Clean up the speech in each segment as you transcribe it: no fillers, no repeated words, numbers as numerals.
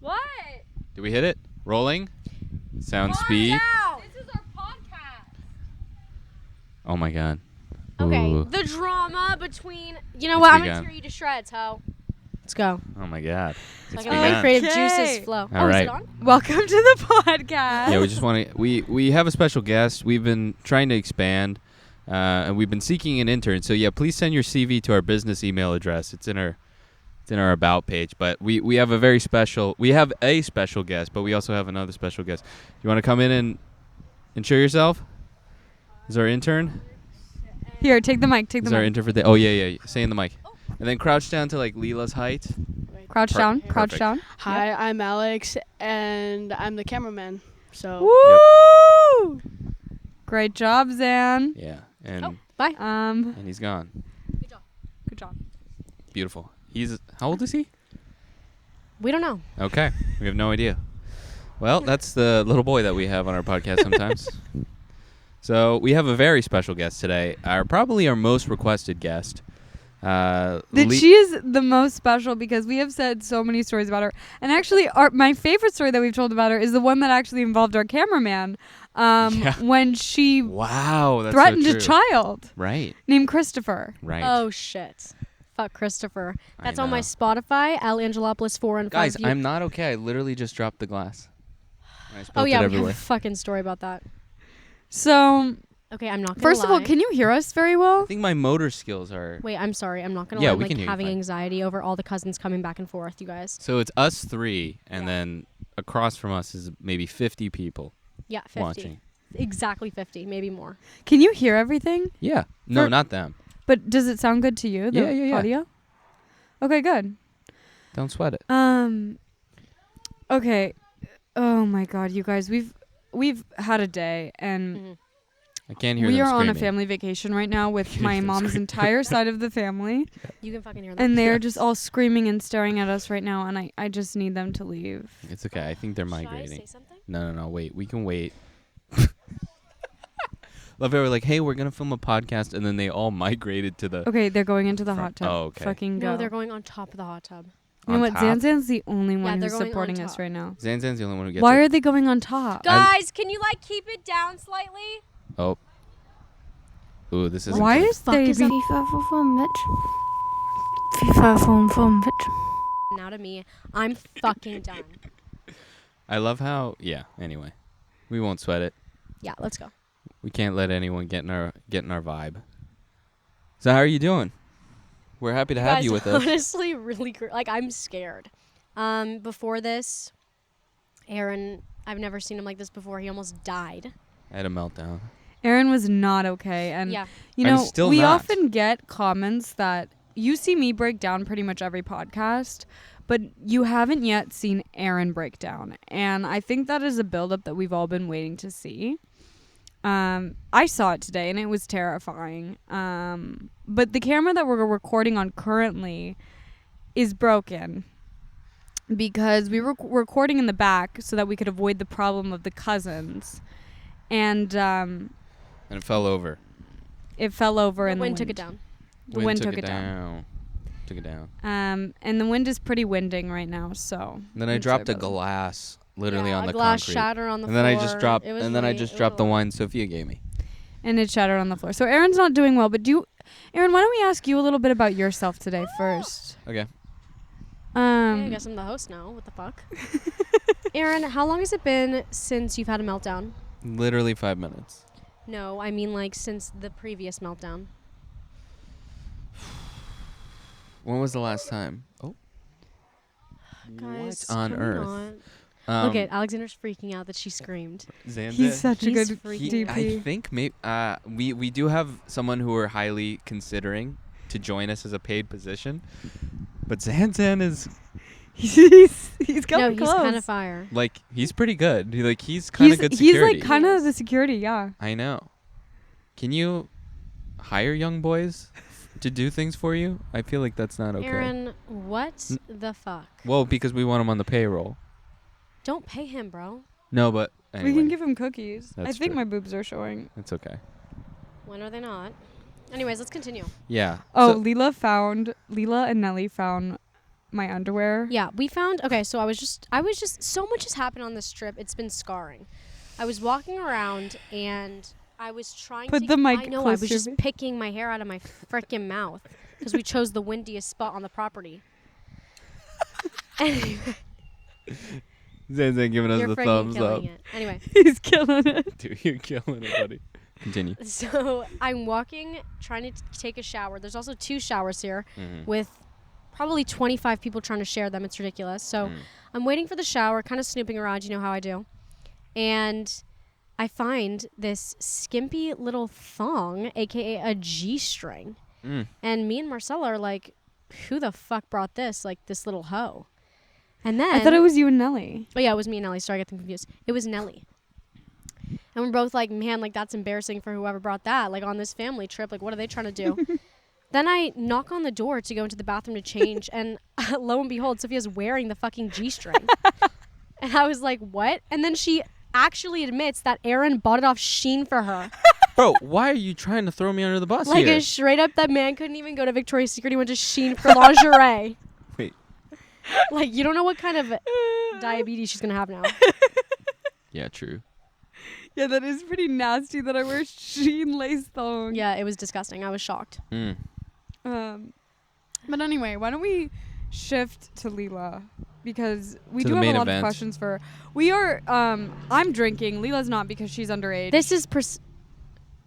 What? Did we hit it? Rolling? Sound speed? Out. This is our podcast. Oh my god. Okay, Ooh. the drama between... You know what? I'm going to tear you to shreds, ho. Let's go. Oh my god. So It's I can let begun. creative juices flow. All right. Is it on? Welcome to the podcast. Yeah, we just want to... We have a special guest. We've been trying to expand, and we've been seeking an intern. So yeah, please send your CV to our business email address. It's in our about page. But we have a special guest, but we also have another special guest. You want to come in and show yourself? Is our intern? Here, take the mic. Is our intern for the... Oh, yeah. Say in the mic. And then crouch down to, like, Lila's height. Crouch down. Perfect. Crouch down. Hi, I'm Alex, and I'm the cameraman. So Woo! Great job, Zan. Yeah. And Bye. and he's gone. Good job. Beautiful. How old is he? We don't know. Okay. We have no idea. Well, that's the little boy that we have on our podcast sometimes. So we have a very special guest today. Probably our most requested guest. She is the most special because we have said so many stories about her. And actually, my favorite story that we've told about her is the one that actually involved our cameraman when she threatened a child right named Christopher. Right. Oh, shit. Fuck Christopher. That's on my Spotify, Al Angelopoulos 4 and 5. Guys, I'm not okay. I literally just dropped the glass. I Oh, yeah, it we have everywhere. a fucking story about that. So, Okay, I'm not gonna first of all, lie. can you hear us very I well? think my motor skills are... Wait, I'm sorry. I'm not gonna Yeah, lie. we I'm can hear you having fine. anxiety over all the cousins coming back and forth, you guys. So it's us three, and Yeah. then across from us is maybe 50 people Yeah, 50. watching. Exactly 50, maybe more. Can you hear everything? Yeah. No, For- not them. But does it sound good to you, the Yeah. audio? Okay, good. Don't sweat it. Okay. Oh my god, you guys, we've had a day and Mhm. I can't hear we them are on a screaming. family vacation right now with Hear my them mom's scream. entire side of the family. You can fucking hear that. And they're Yes. just all screaming and staring at us right now, and I just need them to leave. It's okay. I think they're Should I migrating. say something? No. Wait. We can wait. Love it. We're like, hey, we're going to film a podcast. And then they all migrated to the... Okay, they're going into the Front- hot tub. oh, okay. Fucking go. No, they're going on top of the hot tub. You know on what? top. Zanzan's the only one they're who's going on supporting us top. right now. Zanzan's the only one who gets Why it. are they going on top? Guys, can you keep it down slightly? Oh. Ooh, this is... Why is fuck they is be- that? FIFA from bitch. FIFA from bitch. Now to me, I'm fucking done. I love how... Yeah, anyway. We won't sweat it. Yeah, let's go. We can't let anyone get in our vibe. So how are you doing? We're happy to have Guys, you with us. honestly, really, I'm scared. Before this, Aaron, I've never seen him like this before. He almost died. I had a meltdown. Aaron was not okay, and Yeah. you I'm know still we not. often get comments that you see me break down pretty much every podcast, but you haven't yet seen Aaron break down, and I think that is a buildup that we've all been waiting to see. I saw it today, and it was terrifying. But the camera that we're recording on currently is broken because we were recording in the back so that we could avoid the problem of the cousins, and And it fell over. it fell over The and wind took it down. The wind took it down. Took it down. And the wind is pretty winding right now, so. And then I I'm sorry dropped a about that. glass literally Yeah, on a the glass concrete. shatter on the And floor. then I just dropped It was and then I really- just it dropped the was a lot. wine Sofia gave me. And it shattered on the floor. So Aaron's not doing well, but Aaron, why don't we ask you a little bit about yourself today first? Okay. I guess I'm the host now. What the fuck? Aaron, how long has it been since you've had a meltdown? Literally 5 minutes. No, I mean since the previous meltdown. When was the last time? Oh. Guys, what on can we earth? not? Look at Alexander's freaking out that she screamed. Xander? He's such a He's good freaking I DP. think maybe we do have someone who we're highly considering to join us as a paid position, but Zanzan is he's coming No, he's close. kind of fire. he's pretty good. He's kind of good security. He's like kind Yes. of the security, yeah. I know. Can you hire young boys to do things for you? I feel like that's not okay. Aaron, what the fuck? Well, because we want him on the payroll. Don't pay him, bro. No, but anyway, We can give him cookies. I That's think true. my boobs are showing. it's okay. When are they not? Anyways, let's continue. Yeah. Oh, So- Lila and Nelly found my underwear. Yeah, we found. Okay, so I was just. So much has happened on this trip. It's been scarring. I was walking around and I was trying Put to. the mic I know. I close was to your just face. picking my hair out of my freaking mouth because we chose the windiest spot on the property. Anyway, Zanzan giving us you're the freaking thumbs up. killing it. Anyway, He's killing it. Dude, you're killing it, buddy. Continue. so I'm walking, trying to take a shower. There's also 2 showers here Mhm. with probably 25 people trying to share them. It's ridiculous. So I'm waiting for the shower, kind of snooping around. You know how I do. And I find this skimpy little thong, aka a G-string. Mm. And me and Marcella are like, who the fuck brought this? Like this little hoe. And then I thought it was you and Nelly. Oh yeah, it was me and Nelly. Sorry, I got them confused. It was Nelly. And we're both like, man, like that's embarrassing for whoever brought that. Like on this family trip, like what are they trying to do? Then I knock on the door to go into the bathroom to change, and lo and behold, Sophia's wearing the fucking G-string. And I was like, what? And then she actually admits that Aaron bought it off Shein for her. Bro, why are you trying to throw me under the bus Like here? a straight up, that man couldn't even go to Victoria's Secret. He went to Shein for lingerie. Wait. Like, you don't know what kind of diabetes she's going to have now. Yeah, true. Yeah, that is pretty nasty that I wear Shein lace thong. Yeah, it was disgusting. I was shocked. Mm. But anyway, why don't we shift to Lila? Because we To do the have a main lot event. of questions for her. We are, I'm drinking. Lila's not because she's underage. This is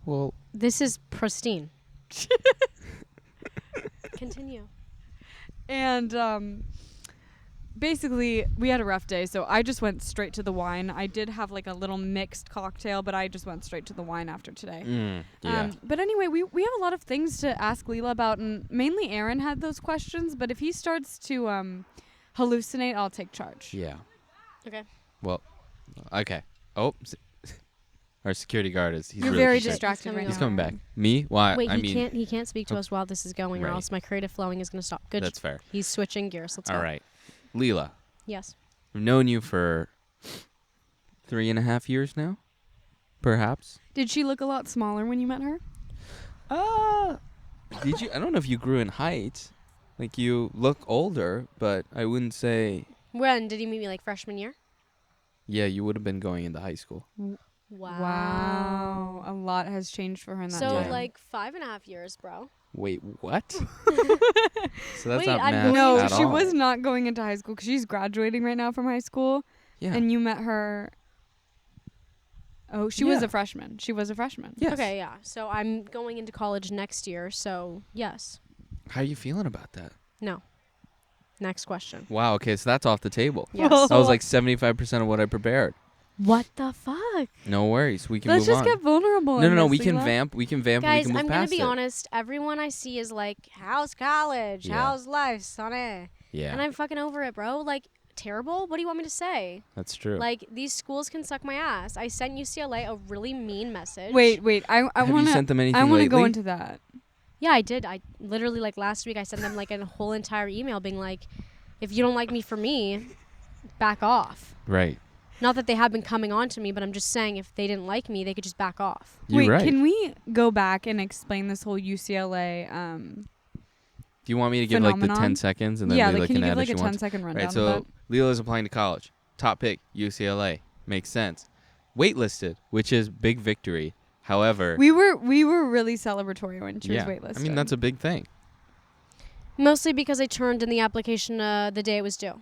Well, this is pristine. Continue. And basically, we had a rough day, so I just went straight to the wine. I did have like a little mixed cocktail, but I just went straight to the wine after today. yeah. But anyway, we have a lot of things to ask Lila about, and mainly Aaron had those questions, but if he starts to hallucinate, I'll take charge. Yeah. Okay. Well, okay. Oh, our security guard is. He's You're really very distracted. distracted right He's now. coming back. Me? Why? Wait, I he mean, can't speak to us while this is going, or Right. else my creative flowing is going to stop. Good. that's fair. He's switching gears. Let's All go. right, Lila. Yes. I've known you for 3.5 years now, perhaps. Did she look a lot smaller when you met her? Did you? I don't know if you grew in height. Like you look older, but I wouldn't say. When did he meet me? Like freshman year? Yeah, you would have been going into high school. Wow. A lot has changed for her in that So time. like 5.5 years, bro. Wait, what? So that's Wait, not I'm math going No, at she all. was not going into high school because she's graduating right now from high school. Yeah. And you met her. Oh, she was Yeah. a freshman. She was a freshman. Yes. Okay, yeah. So I'm going into college next year. So yes. How are you feeling about that? No. Next question. Wow. Okay, so that's off the table. Yes. Well- That was like 75% of what I prepared. What the fuck? No worries. We can Let's move just on. get vulnerable. No. in this, We can Lila. vamp. We can vamp. Guys, we can move I'm gonna past be it. honest. Everyone I see is like, "How's college? Yeah. How's life, sonny?" Yeah, And I'm fucking over it, bro. Like, terrible. What do you want me to say? that's true. Like, these schools can suck my ass. I sent UCLA a really mean message. Wait. I Have want you to. sent them anything I want to lately? go into that. Yeah, I did. I literally, like, last week I sent them like a whole entire email being like, if you don't like me for me, back off. Right. Not that they have been coming on to me, but I'm just saying if they didn't like me, they could just back off. You're Wait, right. can we go back and explain this whole UCLA? Do you want me to give like the 10 phenomenon? seconds and then Yeah, Lila like can you add give like if a she wants? 10-second rundown Right. of So that? Lila's applying to college. Top pick UCLA. Makes sense. Waitlisted, which is big victory. However, We were really celebratory when she yeah, was waitlisted. I mean that's a big thing. Mostly because I turned in the application the day it was due.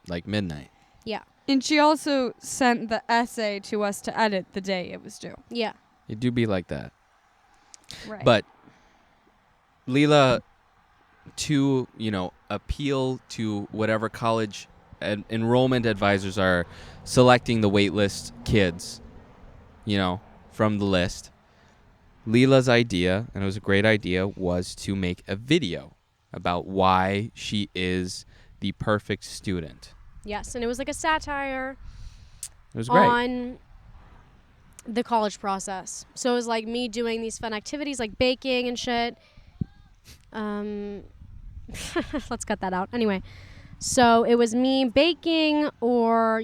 Like midnight. Yeah. And she also sent the essay to us to edit the day it was due. Yeah. It do be like that. Right. But Lila, to appeal to whatever college enrollment advisors are selecting the waitlist kids, from the list. Lila's idea, and it was a great idea, was to make a video about why she is the perfect student. Yes. And it was like a satire It was great. on the college process. So it was like me doing these fun activities like baking and shit. Let's cut that out. Anyway, so it was me baking or,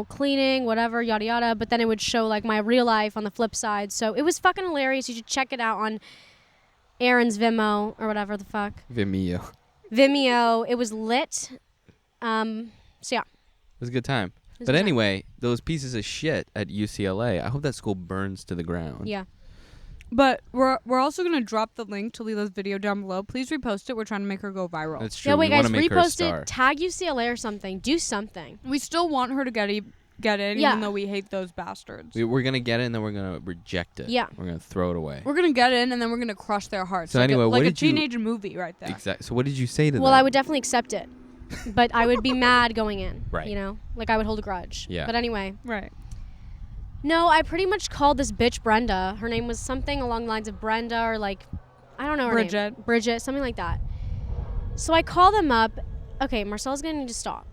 cleaning, whatever, yada yada. But then it would show like my real life on the flip side. So it was fucking hilarious. You should check it out on Aaron's Vimeo or whatever the fuck. Vimeo. Vimeo. It was lit. So yeah. It was a good time. It was But a good time. anyway, those pieces of shit at UCLA, I hope that school burns to the ground. Yeah. But we're also gonna drop the link to Lila's video down below. Please repost it. We're trying to make her go viral. That's true. Yeah, wait, we want guys, to make her a repost star. it. Tag UCLA or something. Do something. We still want her to get in, Yeah. even though we hate those bastards. We're going to get it and then we're going to reject it. Yeah. We're going to throw it away. We're gonna get in and then we're gonna crush their hearts. So like anyway, a, what like a did you- teenage movie right there. Exactly. So what did you say to them? Well, I would definitely accept it. But I would be mad going in. Right. You know? Like I would hold a grudge. Yeah. But anyway. Right. No, I pretty much called this bitch Brenda. Her name was something along the lines of Brenda or like, I don't know her name. Bridget, something like that. So I call them up. Okay, Marcel's going to need to stop.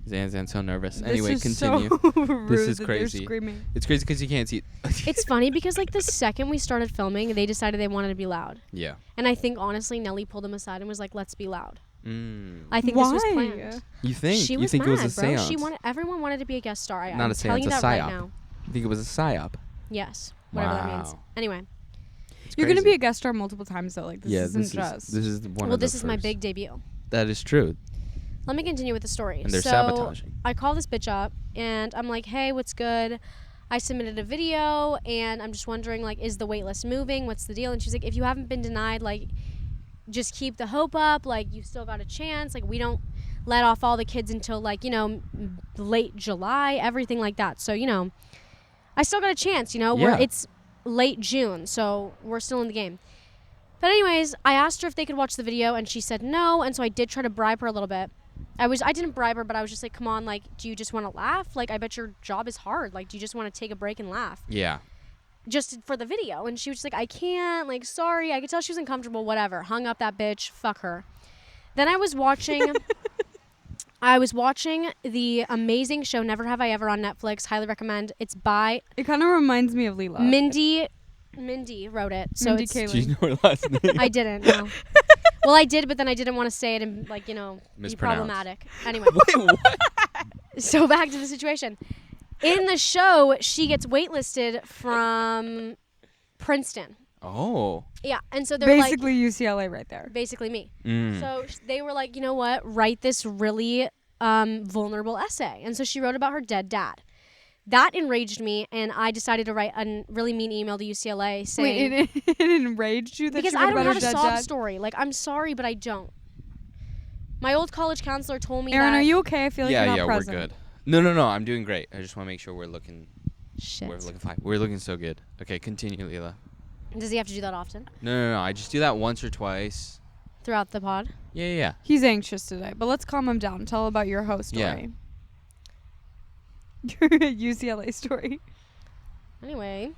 Zan's so nervous. This Anyway, is continue. So rude This is that they're crazy. screaming. It's crazy because you can't see. It's funny because like the second we started filming, they decided they wanted to be loud. Yeah. And I think honestly, Nelly pulled them aside and was like, let's be loud. Mm. I think Why? this was planned. You think? She you was think mad, it was a bro. seance? Everyone wanted to be a guest star. Not I'm a telling seance, you a that right psyop. now. You think it was a psyop? Yes. Whatever that means. Wow. Anyway. It's You're gonna crazy. be a guest star multiple times though. Like this isn't just. This is one Well, of the this is my first. big debut. That is true. Let me continue with the story. And they're so sabotaging. I call this bitch up and I'm like, hey, what's good? I submitted a video and I'm just wondering, like, is the wait list moving? What's the deal? And she's like, if you haven't been denied, like, just keep the hope up. Like, you still got a chance. Like, we don't let off all the kids until, like, you know, late July, everything like that. So, you know, I still got a chance, you know. Yeah. It's late June, so we're still in the game. But anyways, I asked her if they could watch the video and she said no. And so I did try to bribe her a little bit. I didn't bribe her, but I was just like, come on, like, do you just want to laugh? Like, I bet your job is hard. Like, do you just want to take a break and laugh? Yeah. Just for the video. And she was just like, I can't, like, sorry. I could tell she was uncomfortable, whatever. Hung up that bitch. Fuck her. Then I was watching the amazing show Never Have I Ever on Netflix. Highly recommend. It's by It kind of reminds me of Lila. Mindy wrote it. So Mindy it's Kaling. Do you know her last name? I didn't, no. Well, I did, but then I didn't want to say it and, like, you know, be Mispronounce. problematic. Anyway. Wait, what? So back to the situation. In the show, she gets waitlisted from Princeton. Oh. Yeah, and so they're Basically UCLA right there. like, basically me. Mm. So they were like, you know what? Write this really vulnerable essay. And so she wrote about her dead dad. That enraged me, and I decided to write a really mean email to UCLA saying... Wait, it enraged you that because she I wrote don't about have her a dead sob dad? story. Like, I'm sorry, but I don't. My old college counselor told me Aaron, that... are you okay? I feel like you're not yeah, present. we're good. No, I'm doing great. I just want to make sure we're looking Shit. fine. We're looking so good. Okay, continue, Lila. Does he have to do that often? No. I just do that once or twice. Throughout the pod? Yeah. He's anxious today, but let's calm him down. Tell about your host Yeah. story. Your UCLA story. Anyway.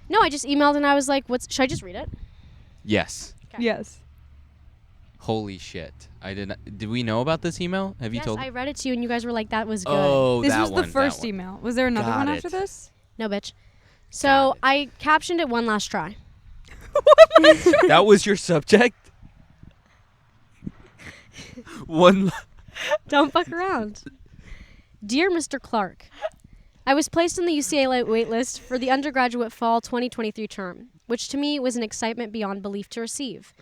No, I just emailed and I was like, should I just read it? Yes. Okay. Yes. Holy shit. I didn't. Did we know about this email? Have you Yes, told? I read it to you and you guys were like, that was good. Oh, This that was one. the first that one. email. Was there another Got one it. after this? No, bitch. So Got it. I captioned it one last try. That was your subject? One. Don't fuck around. Dear Mr. Clark, I was placed on the UCLA waitlist for the undergraduate fall 2023 term, which to me was an excitement beyond belief to receive.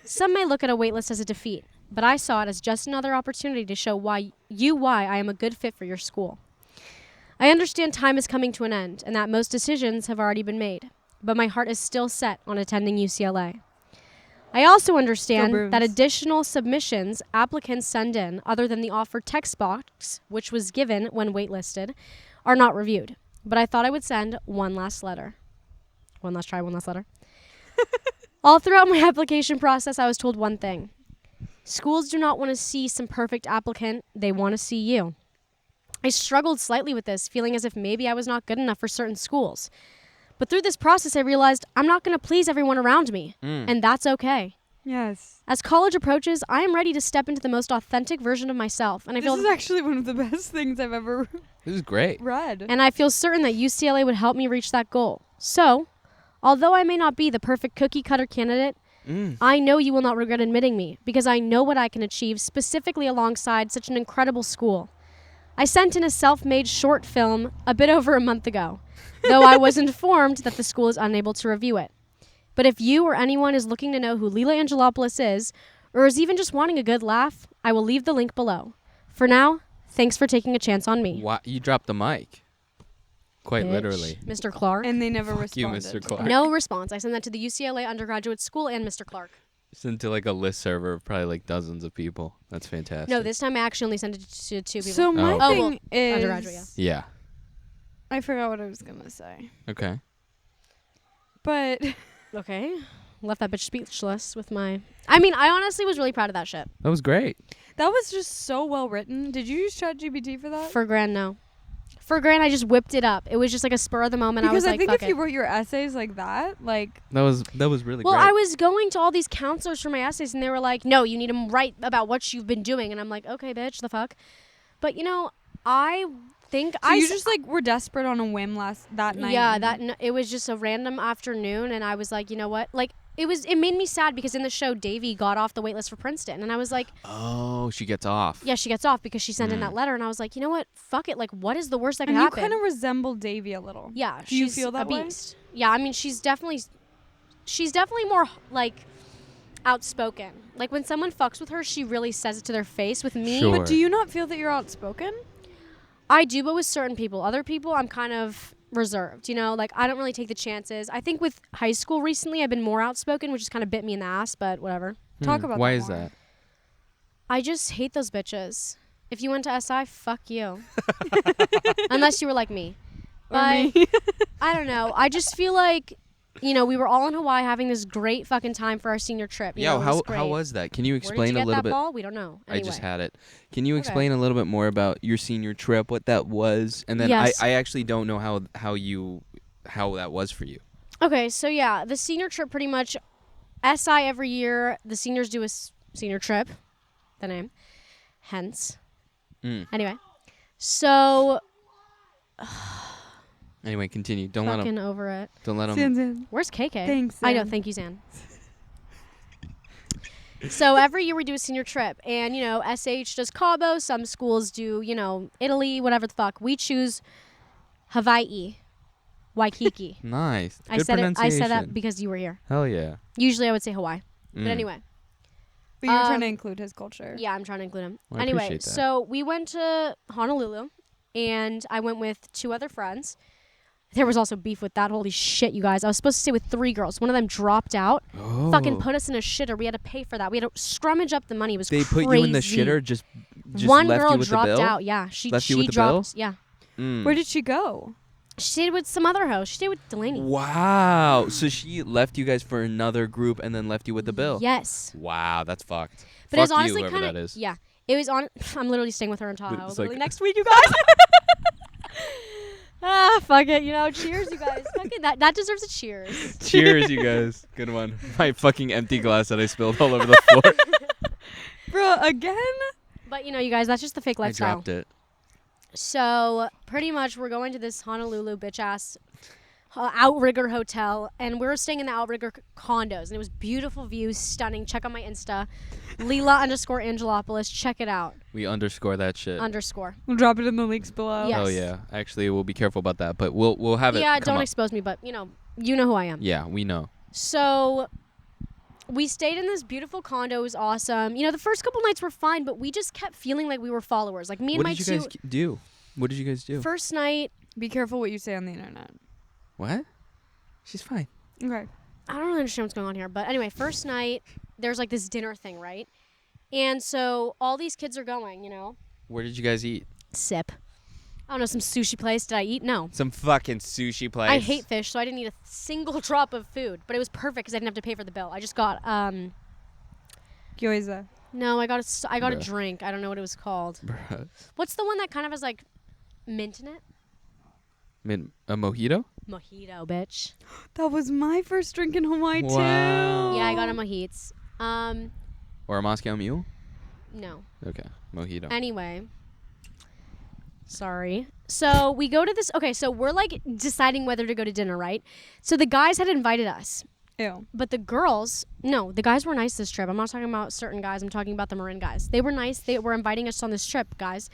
Some may look at a waitlist as a defeat, but I saw it as just another opportunity to show why I am a good fit for your school. I understand time is coming to an end and that most decisions have already been made, but my heart is still set on attending UCLA. I also understand Bruins. that additional submissions applicants send in, other than the offered text box, which was given when waitlisted, are not reviewed. But I thought I would send one last letter. One last try, one last letter. All throughout my application process, I was told one thing. Schools do not want to see some perfect applicant. They want to see you. I struggled slightly with this, feeling as if maybe I was not good enough for certain schools. But through this process, I realized I'm not going to please everyone around me, and that's okay. Yes. As college approaches, I am ready to step into the most authentic version of myself, and I This feel is actually one of the best things I've ever This is great. read. and I feel certain that UCLA would help me reach that goal. So, although I may not be the perfect cookie-cutter candidate, I know you will not regret admitting me, because I know what I can achieve specifically alongside such an incredible school. I sent in a self-made short film a bit over a month ago, though I was informed that the school is unable to review it. But if you or anyone is looking to know who Lila Angelopoulos is, or is even just wanting a good laugh, I will leave the link below. For now, thanks for taking a chance on me. Why you dropped the mic? Quite Bitch. literally. Mr. Clark. And they never Fuck you, responded. Mr. Clark. No response. I sent that to the UCLA Undergraduate School and Mr. Clark. Sent to like a list server of probably like dozens of people. That's fantastic. No, this time I actually only sent it to 2 people. So my Oh. thing is, undergraduate, Yeah. I forgot what I was gonna say, Okay. but Okay. Left that bitch speechless with my... I mean, I honestly was really proud of that shit. That was great. that was just so well written. Did you use ChatGPT for that? For Grand, no. For Grand, I just whipped it up. It was just like a spur of the moment. Because I was I like, think fuck if you it. wrote your essays like that, like That was really Well, great. I was going to all these counselors for my essays, and they were like, no, you need to write about what you've been doing. And I'm like, okay, bitch, the fuck? But, you know, I think so you just like were desperate on a whim that night. Yeah, it was just a random afternoon, and I was like, you know what? Like, it made me sad because in the show, Davy got off the waitlist for Princeton, and I was like, Oh, she gets off. yeah, she gets off because she sent in Mm. that letter, and I was like, you know what? Fuck it. Like, what is the worst that could And you happen? kind of resemble Davy a little. Yeah, Do you she's feel that a way? beast. Yeah, I mean, she's definitely more like outspoken. Like when someone fucks with her, she really says it to their face. With me, Sure. But do you not feel that you're outspoken? I do, but with certain people. Other people, I'm kind of reserved, you know? Like, I don't really take the chances. I think with high school recently, I've been more outspoken, which has kind of bit me in the ass, but whatever. Talk about Why that is more. that? I just hate those bitches. If you went to SI, fuck you. Unless you were like me. Or But me? I don't know. I just feel like, you know, we were all in Hawaii having this great fucking time for our senior trip. You know, Yeah, it was how great. was that? Can you Where did explain you a get little that bit? ball? We don't know. I just Anyway. had it. Can you Okay. explain a little bit more about your senior trip, what that was? And then Yes. I actually don't know how that was for you. Okay, so yeah, the senior trip pretty much, SI every year, the seniors do a senior trip, the name, hence. Mm. Anyway, so Anyway, continue. Don't let fucking them. over it. Don't let them. Zan, Zan. Where's KK? Thanks, I know, Zan. thank you, Zan. So every year we do a senior trip, and you know, SH does Cabo, some schools do, you know, Italy, whatever the fuck. We choose Hawaii, Waikiki. Nice. I Good said it. I pronunciation. said that because you were here. Hell yeah. Usually I would say Hawaii, but Mm. anyway. But you're trying to Um, include his culture. Yeah, I'm trying to include him. Well, I Anyway, appreciate that. so we went to Honolulu, and I went with 2 other friends. There was also beef with that. Holy shit, you guys. I was supposed to stay with 3 girls. One of them dropped out. Oh. Fucking put us in a shitter. We had to pay for that. We had to scrummage up the money. It was They crazy. put you in the shitter. Just One left girl you with dropped the bill. out. Yeah, she Left you with the dropped. bill? Yeah, Mm. Where did she go? she stayed with some other host. She stayed with Delaney. Wow. So she left you guys for another group and then left you with the bill. Yes, Wow, that's fucked. but it was Fuck honestly you, whoever kind that of is. yeah. It was on. I'm literally staying with her in Tahoe. It's Literally like- next week, you guys. Fuck it. You know, cheers, you guys. Fucking that deserves a cheers. Cheers, you guys. Good one. My fucking empty glass that I spilled all over the floor. Bro, again? But you know, you guys, that's just the fake I lifestyle. dropped it. So pretty much, we're going to this Honolulu bitch ass outrigger hotel, and we were staying in the outrigger condos, and it was beautiful views, stunning. Check out my Insta, Lila_Angelopoulos. Check it out. We underscore that shit. Underscore. We'll drop it in the links below. Yeah. Oh Yes. yeah. Actually, we'll be careful about that, but we'll have it. Yeah, come don't up. expose me, but you know who I am. Yeah, we know. So we stayed in this beautiful condo. It was awesome. You know, the first couple nights were fine, but we just kept feeling like we were followers. Like me and What my did you guys 2 do? What did you guys do? first night. Be careful what you say on the internet. What? She's fine. Okay. I don't really understand what's going on here, but anyway, first night there's like this dinner thing, right? And so all these kids are going, you know. Where did you guys eat? Sip. I don't know, some sushi place. Did I eat? No. Some fucking sushi place. I hate fish, so I didn't eat a single drop of food. But it was perfect because I didn't have to pay for the bill. I just got Gyoza. no, I got a Bruh. drink. I don't know what it was called. Bruh. What's the one that kind of has like mint in it? A mojito? Mojito, bitch. That was my first drink in Hawaii, Wow. too. Yeah, I got a mojitos. Or a Moscow Mule? No. Okay, mojito. Anyway. Sorry. So we go to this. Okay, so we're like deciding whether to go to dinner, right? So the guys had invited us, Ew. but the girls, no, the guys were nice this trip. I'm not talking about certain guys. I'm talking about the Marin guys. They were nice. They were inviting us on this trip, guys.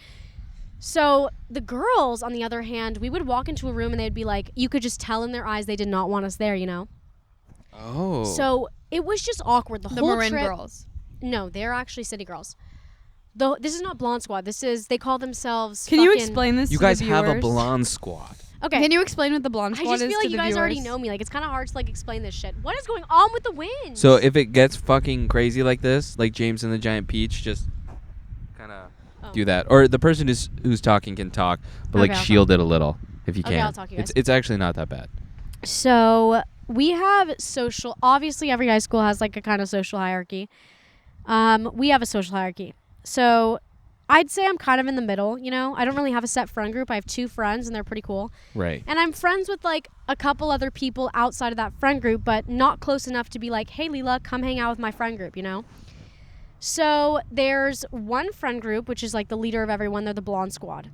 So the girls, on the other hand, we would walk into a room and they'd be like, you could just tell in their eyes they did not want us there, you know? Oh. So it was just awkward. The whole Marin trip. girls. No, they're actually city girls. This is not Blonde Squad. They call themselves. Can you fucking- explain this you to guys the have a viewers? blonde squad. Okay. Can you explain what the blonde I squad just is feel like to you the guys viewers? already know me. Like, it's kind of hard to like explain this shit. What is going on with the wind? So if it gets fucking crazy like this, like James and the Giant Peach, just kind of do that. Or the person who's talking can talk, but Okay, like I'll shield it a little if you Okay, can. I'll talk, you guys. It's actually not that bad. So we have social. Obviously, every high school has like a kind of social hierarchy. We have a social hierarchy. So I'd say I'm kind of in the middle. You know, I don't really have a set friend group. I have 2 friends, and they're pretty cool. Right. And I'm friends with like a couple other people outside of that friend group, but not close enough to be like, hey, Lila, come hang out with my friend group, you know? So there's one friend group, which is like the leader of everyone. They're the Blonde Squad.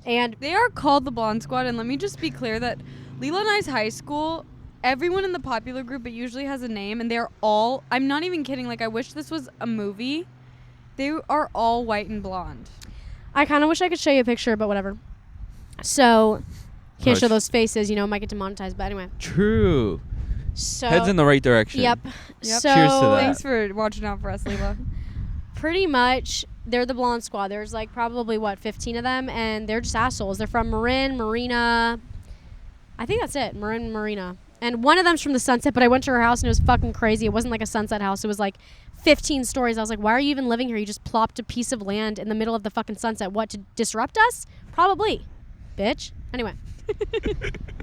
And They are called the Blonde Squad, and let me just be clear that Lila and I's high school, everyone in the popular group, it usually has a name, and they're all, I'm not even kidding, like I wish this was a movie. They are all white and blonde. I kind of wish I could show you a picture, but whatever. So can't Oh, show those faces, you know, might get demonetized. But anyway. True. So Heads in the right direction. Yep. Yep. So Cheers to that. Thanks for watching out for us, Lila. pretty much they're the Blonde Squad. There's like probably 15 of them, and they're just assholes. They're from Marin, Marina. I think that's it. Marin, Marina. And one of them's from the Sunset, but I went to her house and it was fucking crazy. It wasn't like a Sunset house. It was like 15 stories. I was like, why are you even living here? You just plopped a piece of land in the middle of the fucking Sunset. What, to disrupt us? Probably. Bitch. Anyway.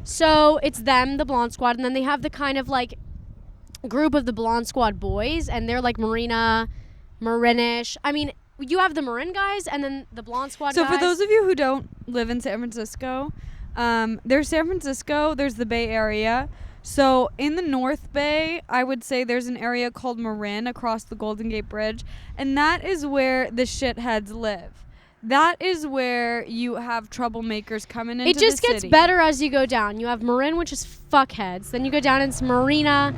So it's them, the Blonde Squad, and then they have the kind of like group of the Blonde Squad boys, and they're like Marina, Marinish. I mean, you have the Marin guys and then the Blonde Squad So guys. for those of you who don't live in San Francisco, there's San Francisco, there's the Bay Area. So in the North Bay, I would say there's an area called Marin across the Golden Gate Bridge, and that is where the shitheads live. That is where you have troublemakers coming into it just the gets city. better as you go down. You have Marin, which is fuckheads. Then you go down into Marina.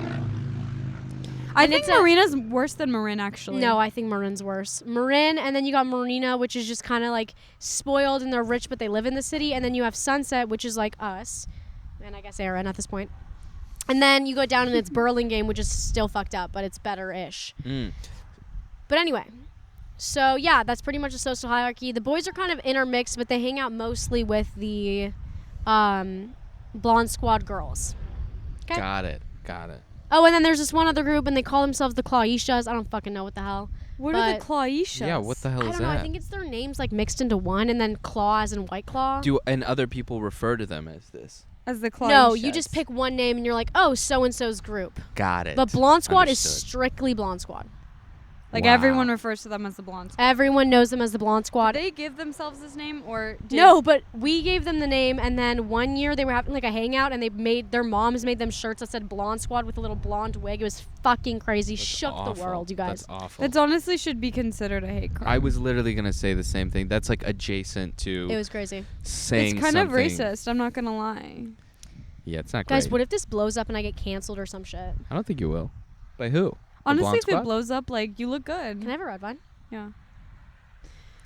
I and think it's a- Marina's worse than Marin, actually. No, I think Marin's worse. Marin, and then you got Marina, which is just kind of like spoiled and they're rich, but they live in the city. And then you have Sunset, which is like us, and I guess Aaron at this point. And then you go down and it's Burlingame, which is still fucked up, but it's better-ish. But anyway, so yeah, that's pretty much the social hierarchy. The boys are kind of intermixed, but they hang out mostly with the Blonde Squad girls. Okay. Got it. Oh, and then there's this one other group, and they call themselves the Clawishas. I don't fucking know what the hell. What are the But- Clawishas? Yeah, what the hell I is don't know. that? I think it's their names like mixed into one, and then Claw as in White Claw. And other people refer to them as this. As the Clawishas. No, you just pick one name, and you're like, oh, so and so's group. Got it. But Blonde Squad is Understood. strictly Blonde Squad. Like Wow. everyone refers to them as the Blonde Squad. Everyone knows them as the Blonde Squad. Did they give themselves this name, or did No, but we gave them the name, and then one year they were having like a hangout, and their moms made them shirts that said Blonde Squad with a little blonde wig. It was fucking crazy. That's Shook awful. the world, you guys. That's awful. That's honestly should be considered a hate crime. I was literally gonna say the same thing. That's like adjacent to It was crazy. saying It's kind of something- racist. I'm not gonna lie. Yeah, it's not Guys, great. what if this blows up and I get canceled or some shit? I don't think you will. By who? The Honestly, Blonde if it Squad? blows up, like you look good. Can I have a red wine? Yeah.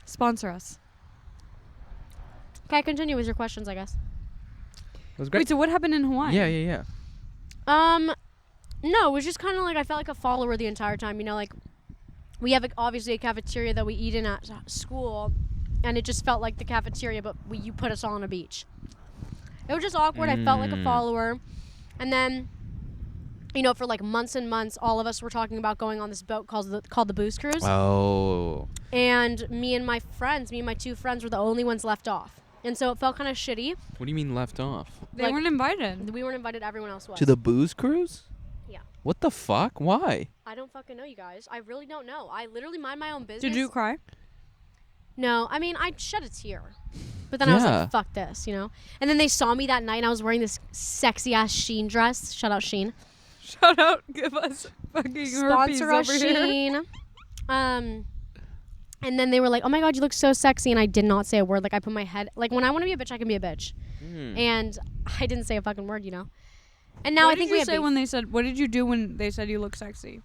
Sponsor us. Okay, continue with your questions, I guess. It was great. Wait, so what happened in Hawaii? Yeah. No, it was just kind of like I felt like a follower the entire time. You know, like we have obviously a cafeteria that we eat in at school, and it just felt like the cafeteria, but you put us all on a beach. It was just awkward. I felt like a follower, and then, you know, for like months and months, all of us were talking about going on this boat called the Booze Cruise, Oh. and me and my 2 friends were the only ones left off, and so it felt kind of shitty. What do you mean left off? They Like- weren't invited. We weren't invited. Everyone else was. To the booze cruise? Yeah. What the fuck? Why? I don't fucking know, you guys. I really don't know. I literally mind my own business. Did you cry? No, I mean, I shed a tear. But then I was Yeah. like, fuck this, you know? And then they saw me that night and I was wearing this sexy ass Shein dress. Shout out Shein. Shout out, give us fucking herpes Sponsor us, over here. Shein. And then they were like, oh my God, you look so sexy. And I did not say a word. Like, I put my head, like, when I want to be a bitch, I can be a bitch. And I didn't say a fucking word, you know? And now What I think did we you have say beef. when they said? What did you do when they said you look sexy?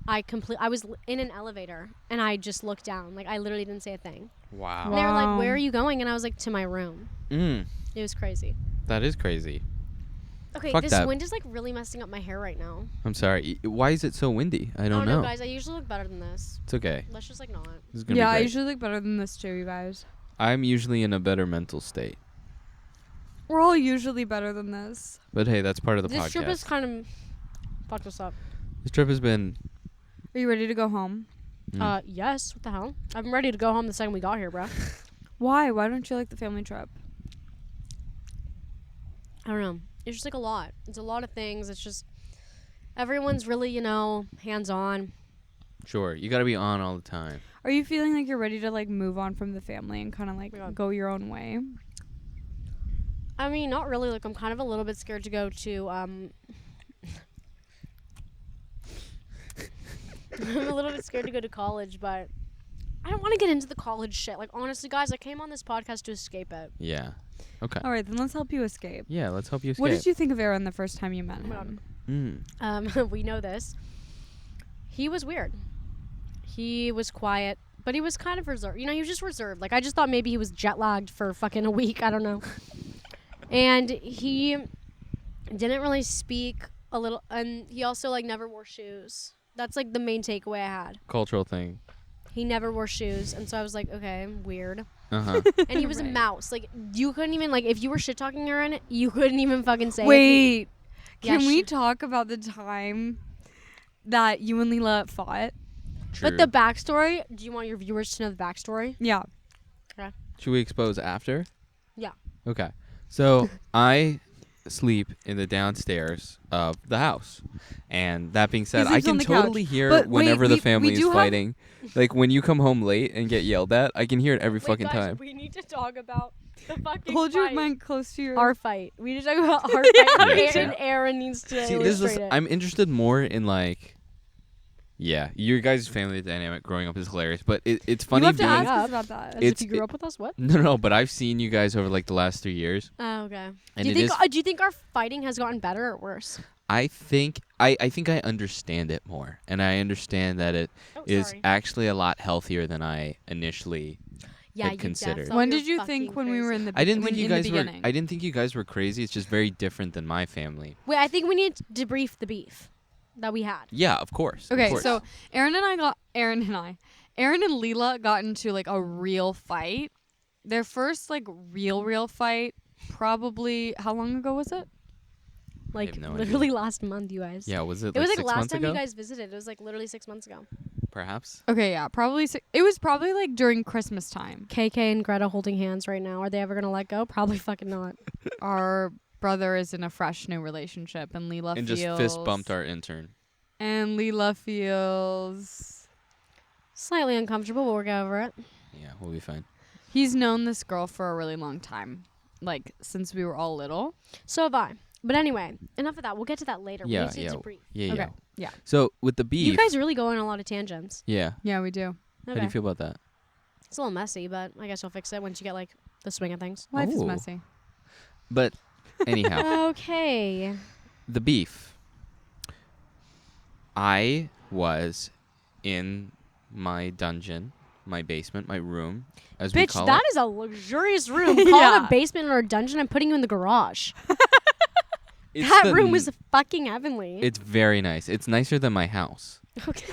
I was in an elevator and I just looked down. Like, I literally didn't say a thing. Wow. And they were like, Wow. where are you going? And I was like, to my room. It was crazy. That is crazy. Okay, Fuck this that. wind is like really messing up my hair right now. I'm sorry. Why is it so windy? I don't know. guys. I usually look better than this. It's okay. Let's just like not. This is gonna Yeah, be I great. usually look better than this too, you guys. I'm usually in a better mental state. We're all usually better than this. But hey, that's part of the This podcast. trip has kind of fucked us up. This trip has been. Are you ready to go home? Yes. What the hell? I'm ready to go home the second we got here, bro. Why? Why don't you like the family trip? I don't know. It's just like a lot. It's a lot of things. It's just everyone's really, hands on. Sure, you got to be on all the time. Are you feeling like you're ready to like move on from the family and kind of like Oh my God. go your own way? I mean, not really. Like, I'm kind of a little bit scared to go to, I'm a little bit scared to go to college, but I don't want to get into the college shit. Like, honestly, guys, I came on this podcast to escape it. Yeah. Okay. All right, then let's help you escape. Yeah, let's help you escape. What did you think of Aaron the first time you met Oh my God. him? We know this. He was weird. He was quiet, but he was kind of reserved. He was just reserved. Like, I just thought maybe he was jet lagged for fucking a week. I don't know. And he didn't really speak a little, and he also like never wore shoes. That's like the main takeaway I had. Cultural thing. He never wore shoes, and so I was like, okay, weird. Uh-huh. And he was a Right. mouse. Like, you couldn't even, like, if you were shit talking her in it, you couldn't even fucking say it. Wait, Yeah, can we sh- talk about the time that you and Lila fought? True. But the backstory, do you want your viewers to know the backstory? Yeah. Should we expose after? Yeah. Okay. So I sleep in the downstairs of the house. And that being said, I sleeps on can the couch. totally hear But wait, whenever the we family is do have- fighting. Like when you come home late and get yelled at, I can hear it every Wait, fucking guys, time. we need to talk about the fucking Hold your fight. mic close to your. Our fight. We need to talk about our Yeah, fight. sure. And Aaron needs to See, this is illustrate it. I'm interested more in like yeah, your guys' family dynamic growing up is hilarious, but it's funny You have to being ask up. us about that. As it's- if you grew up with us, what? No, but I've seen you guys over like the last 3 years. Oh, okay. And Do you it think? is Do you think our fighting has gotten better or worse? I think I understand it more, and I understand that it Oh, is sorry. actually a lot healthier than I initially. Yeah, had you considered. thought When you did were you think fucking when we were crazy. in the? I didn't think when you in the guys were. beginning? I didn't think you guys were crazy. It's just very different than my family. Wait, I think we need to debrief the beef that we had. Yeah, of course. of Okay, course. so Aaron and Lila got into like a real fight. Their first like real fight probably how long ago was it? Like no literally last month, you guys. yeah, was it? It was like 6 last months time ago? you guys visited. It was like literally 6 months ago. Perhaps. Okay, yeah, probably it was probably like during Christmas time. KK and Greta holding hands right now. Are they ever gonna let go? Probably fucking not. Our brother is in a fresh new relationship and Lila And feels just fist bumped our intern. and Lila feels Slightly uncomfortable, but we'll get over it. Yeah, we'll be fine. he's known this girl for a really long time. Like since we were all little. So have I. But anyway, enough of that. We'll get to that later. Yeah, we need to debrief. Yeah, Okay. yeah. Yeah. So with the beef. You guys really go on a lot of tangents. Yeah. Yeah, we do. How do Okay. you feel about that? It's a little messy, but I guess you'll fix it once you get like the swing of things. Life is Ooh. messy. But anyhow, Okay. the beef. I was in my dungeon, my basement, my room, as we Bitch, call that it. is a luxurious room. Call it Yeah. a basement or a dungeon. I'm putting you in the garage. It's That the room n- was fucking heavenly. It's very nice. It's nicer than my house. Okay.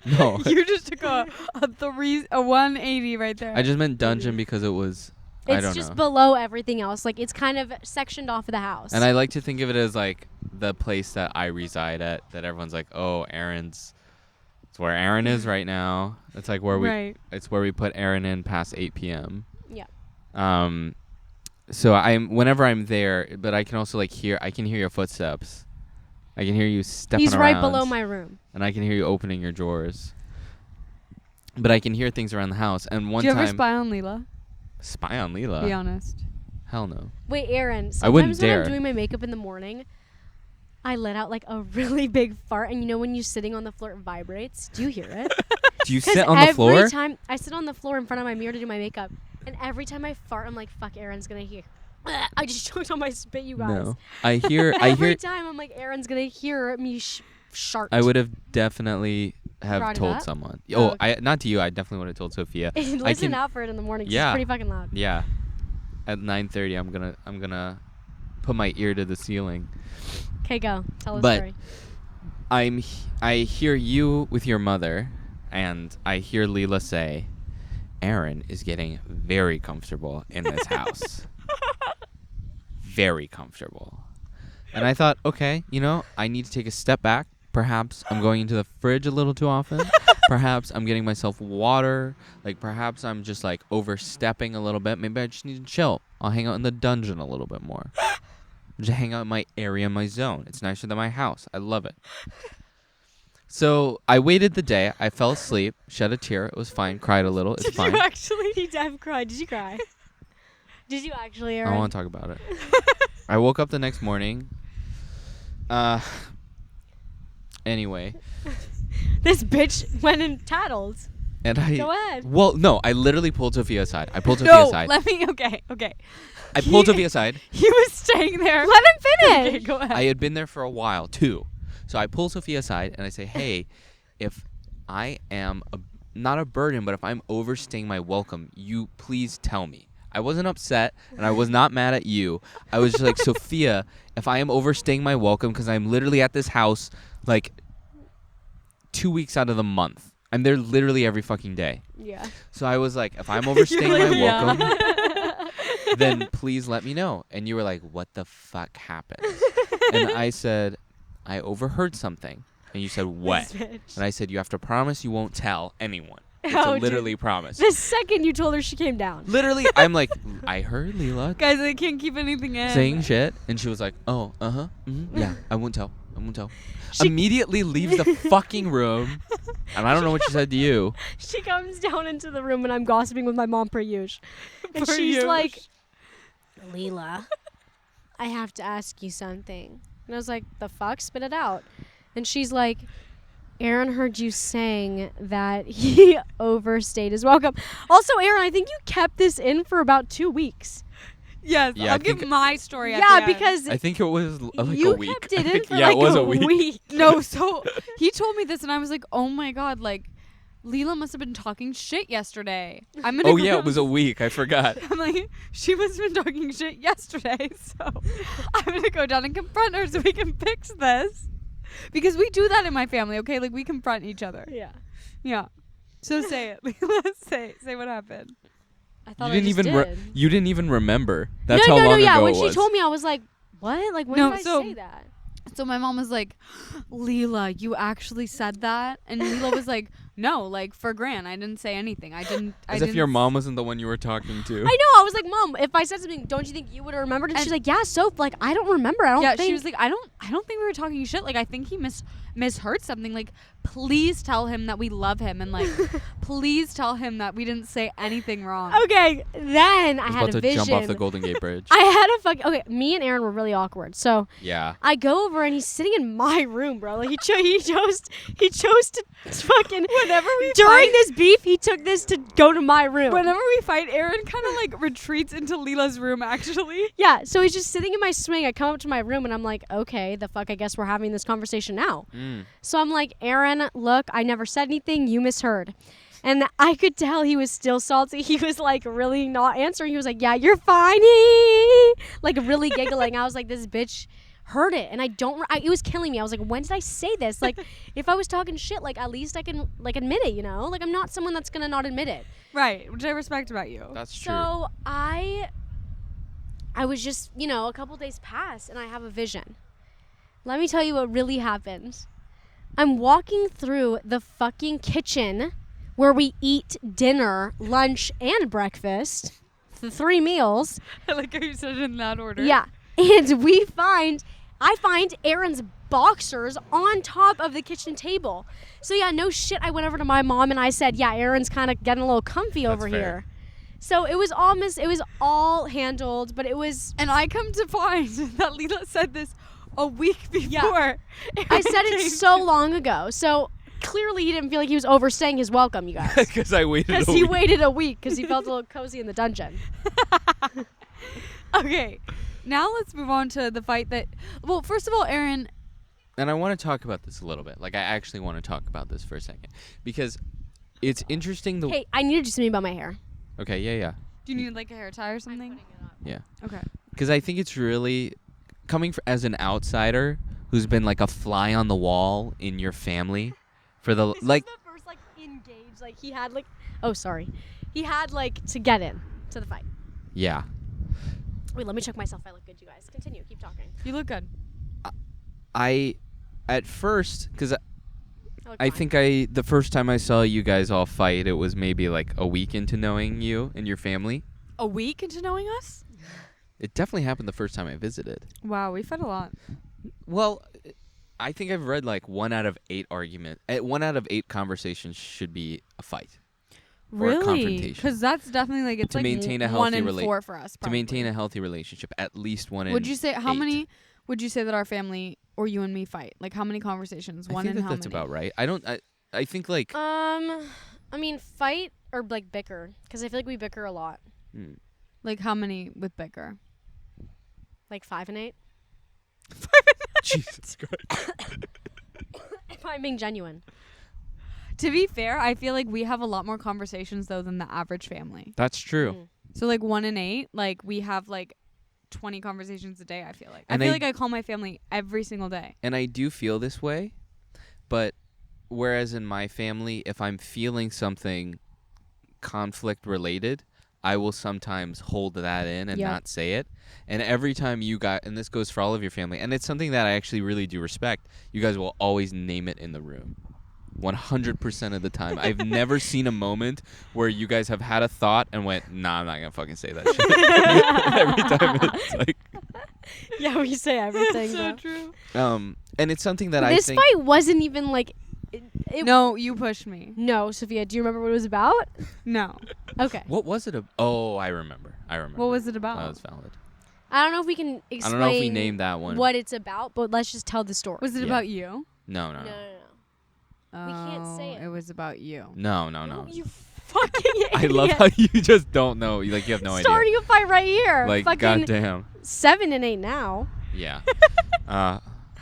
No, You just took a 180 right there. I just meant dungeon because it was. I It's don't just know. below everything else. Like, it's kind of sectioned off of the house. And I like to think of it as like the place that I reside at. That everyone's like, oh, Aaron's. It's where Aaron is right now. It's like where we. right. It's where we put Aaron in past 8 p.m. Yeah. So whenever I'm there, but I can also like hear. I can hear your footsteps. I can hear you stepping He's around. right below my room. And I can hear you opening your drawers. But I can hear things around the house. And one Do you time, ever spy on Lila? spy on Lila. Be honest. Hell no. Wait, Aaron. I wouldn't Sometimes when dare. I'm doing my makeup in the morning, I let out like a really big fart, and you know when you're sitting on the floor, it vibrates. Do you hear it? Do you 'Cause sit on the floor? every time I sit on the floor in front of my mirror to do my makeup, and every time I fart, I'm like, "Fuck, Aaron's gonna hear." I just choked on my spit, you guys. No. I hear. I Every hear. time I'm like, Aaron's gonna hear me shart. I would have definitely have Brought it told up? someone. Oh, Oh, I not to you. I definitely would have told Sophia. Listen can- out for it in the morning. 'Cause Yeah. It's pretty fucking loud. Yeah. At 9:30, I'm gonna put my ear to the ceiling. Okay, go. Tell the But story. I hear you with your mother, and I hear Lila say, Aaron is getting very comfortable in this house. Very comfortable. And I thought, okay, I need to take a step back. Perhaps I'm going into the fridge a little too often. Perhaps I'm getting myself water. Like, perhaps I'm just, like, overstepping a little bit. Maybe I just need to chill. I'll hang out in the dungeon a little bit more. Just hang out in my area, my zone. It's nicer than my house. I love it. So I waited the day. I fell asleep, shed a tear. It was fine. Cried a little. It's fine. Did you actually? I've cried. Did you cry? Did you actually, Aaron? I don't want to talk about it. I woke up the next morning. Anyway. This bitch went in tattles. And I. Go ahead. Well, no. I literally pulled Sofia aside. I pulled Sofia aside. Okay. I pulled Sofia aside. He was staying there. Let him finish. Okay, go ahead. I had been there for a while, too. So I pull Sofia aside and I say, hey, if I am not a burden, but if I'm overstaying my welcome, you please tell me. I wasn't upset and I was not mad at you. I was just like, Sofia, if I am overstaying my welcome, because I'm literally at this house like 2 weeks out of the month. I'm there literally every fucking day. Yeah. So I was like, if I'm overstaying my Yeah. welcome, then please let me know. And you were like, what the fuck happened? And I said, I overheard something. And you said, what? And I said, you have to promise you won't tell anyone. You have to literally promise. The second you told her, she came down. Literally, I'm like, I heard Lila Guys, I can't keep anything in. saying shit. And she was like, oh, yeah, I won't tell. Immediately leaves the fucking room. And I don't know what she said to you. She comes down into the room and I'm gossiping with my mom per usual. And Per she's usual. like, Lila, I have to ask you something. And I was like, the fuck? Spit it out. And she's like, Aaron heard you saying that he overstayed his welcome. Also, Aaron, I think you kept this in for about 2 weeks. Yes, Yeah, I I'll give think- my story at Yeah, the end. because I think it was like you a week. kept it in for Yeah, like it was a a week. week. No, so he told me this and I was like, oh my God, like, Lila must have been talking shit yesterday. I'm gonna Oh, go yeah, down- it was a week. I forgot. I'm like, she must have been talking shit yesterday, so I'm gonna go down and confront her so we can fix this. Because we do that in my family, okay? Like, we confront each other. Yeah. Yeah. So say it. Lila, say what happened. I thought You didn't I just even did. you didn't even remember. That's no, how long yeah. ago When it she was. told me, I was like, what? Like, when No, did I so- say that? So my mom was like, Lila, you actually said that? And Lila was like, no, like, for Gran, I didn't say anything. As if your mom wasn't the one you were talking to. I know. I was like, Mom, if I said something, don't you think you would have remembered? And she's like, yeah, Soph, like, I don't remember. I don't Yeah, think. she was like, I don't think we were talking shit. Like, I think he misheard something. Like, please tell him that we love him, and like, please tell him that we didn't say anything wrong. Okay, then I was had about a to vision. jump off the Golden Gate Bridge. I had a fucking me and Aaron were really awkward. So Yeah. I go over and he's sitting in my room, bro. Like he chose to fucking Whenever we during fight- this beef, he took this to go to my room. Whenever we fight, Aaron kind of like retreats into Lila's room. Actually, Yeah, so he's just sitting in my swing. I come up to my room and I'm like, okay, the fuck, I guess we're having this conversation now. So I'm like, Aaron, look, I never said anything. You misheard. And I could tell he was still salty. He was like really not answering. He was like, yeah, you're fine. Like really giggling. I was like, this bitch heard it. And it was killing me. I was like, when did I say this? Like, if I was talking shit, like at least I can like admit it, you know? Like I'm not someone that's going to not admit it. right? Which I respect about you. That's true. So I was just, a couple days pass and I have a vision. Let me tell you what really happened. I'm walking through the fucking kitchen where we eat dinner, lunch, and breakfast. The 3 meals. I like how you said it in that order. Yeah. And I find Aaron's boxers on top of the kitchen table. So yeah, no shit. I went over to my mom and I said, yeah, Aaron's kind of getting a little comfy That's over fair. here. So it was all handled, but it was. And I come to find that Lila said this a week before. Yeah. I said it so long ago. So clearly he didn't feel like he was overstaying his welcome, you guys. Because I waited Because a he week. waited a week because he felt a little cozy in the dungeon. Okay, now let's move on to the fight that. Well, first of all, Aaron. And I want to talk about this a little bit. Like, I actually want to talk about this for a second. Because it's interesting. Hey, I need to do something about my hair. Okay, yeah. Do you need like a hair tie or something? Yeah. Okay. Because I think it's really as an outsider who's been like a fly on the wall in your family for the This like. is the first like engage. Like he had like. Oh, sorry. He had like to get in to the fight. Yeah. Wait, let me check myself. I look good, you guys. Continue. Keep talking. You look good. At first, because look I fine. think the first time I saw you guys all fight, it was maybe like a week into knowing you and your family. A week into knowing us? It definitely happened the first time I visited. Wow, we fought a lot. Well, I think I've read like 1 out of 8 1 out of 8 conversations should be a fight. Or a Really? confrontation. Because that's definitely like it's To like maintain a 1 healthy in 4 for us. To maintain probably. a healthy relationship, at least 1 in Would you say how 8. many? Would you say that our family or you and me fight? Like how many conversations? I One think in that how that's many? about right. I think like I mean, fight or like bicker, because I feel like we bicker a lot. Like how many with bicker? Like 5 and 8. Jesus Christ. If I'm being genuine. To be fair, I feel like we have a lot more conversations though than the average family. That's true. Mm. So like 1 in 8, like we have like 20 conversations a day. I feel like. And I feel I- like I call my family every single day. And I do feel this way, but whereas in my family, if I'm feeling something conflict related, I will sometimes hold that in and Yep. not say it. And every time and this goes for all of your family, and it's something that I actually really do respect, you guys will always name it in the room. 100% of the time. I've never seen a moment where you guys have had a thought and went, nah, I'm not going to fucking say that shit. Every time it's like... Yeah, we say everything. though. true. And it's something that I This think... fight wasn't even like. No, you pushed me. No, Sophia, do you remember what it was about? No. Okay. What was it? Oh, I remember. What was it about? That was valid. I don't know if we can explain I don't know if we named that one. what it's about, but let's just tell the story. Was it Yeah. about you? No. No. Oh, We can't say it. It was about you. No. You fucking idiot. I love how you just don't know. You have no Starting a fight right here. idea. Like, fucking goddamn. 7 and 8 now. Yeah.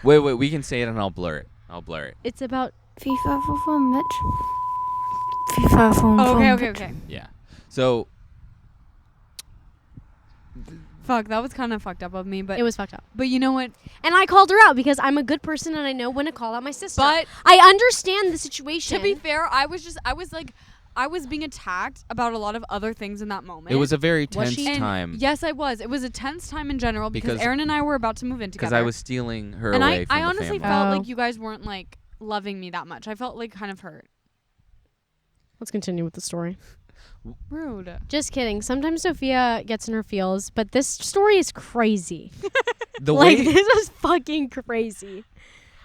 Wait. We can say it and I'll blur it. It's about FIFA for fun, bitch. FIFA for fun. Okay. Yeah. So, Fuck, that was kind of fucked up of me, but it was fucked up. but you know what? And I called her out because I'm a good person and I know when to call out my sister. But I understand the situation. to be fair, I was being attacked about a lot of other things in that moment. it was a very Was tense she? And time yes, I was. It was a tense time in general because Because- Aaron and I were about to move in together. because I was stealing her and away from I the honestly family. felt Oh. like you guys weren't like loving me that much. I felt like kind of hurt. Let's continue with the story. Rude. Just kidding. Sometimes Sophia gets in her feels, but this story is crazy. The Like, way this was fucking crazy.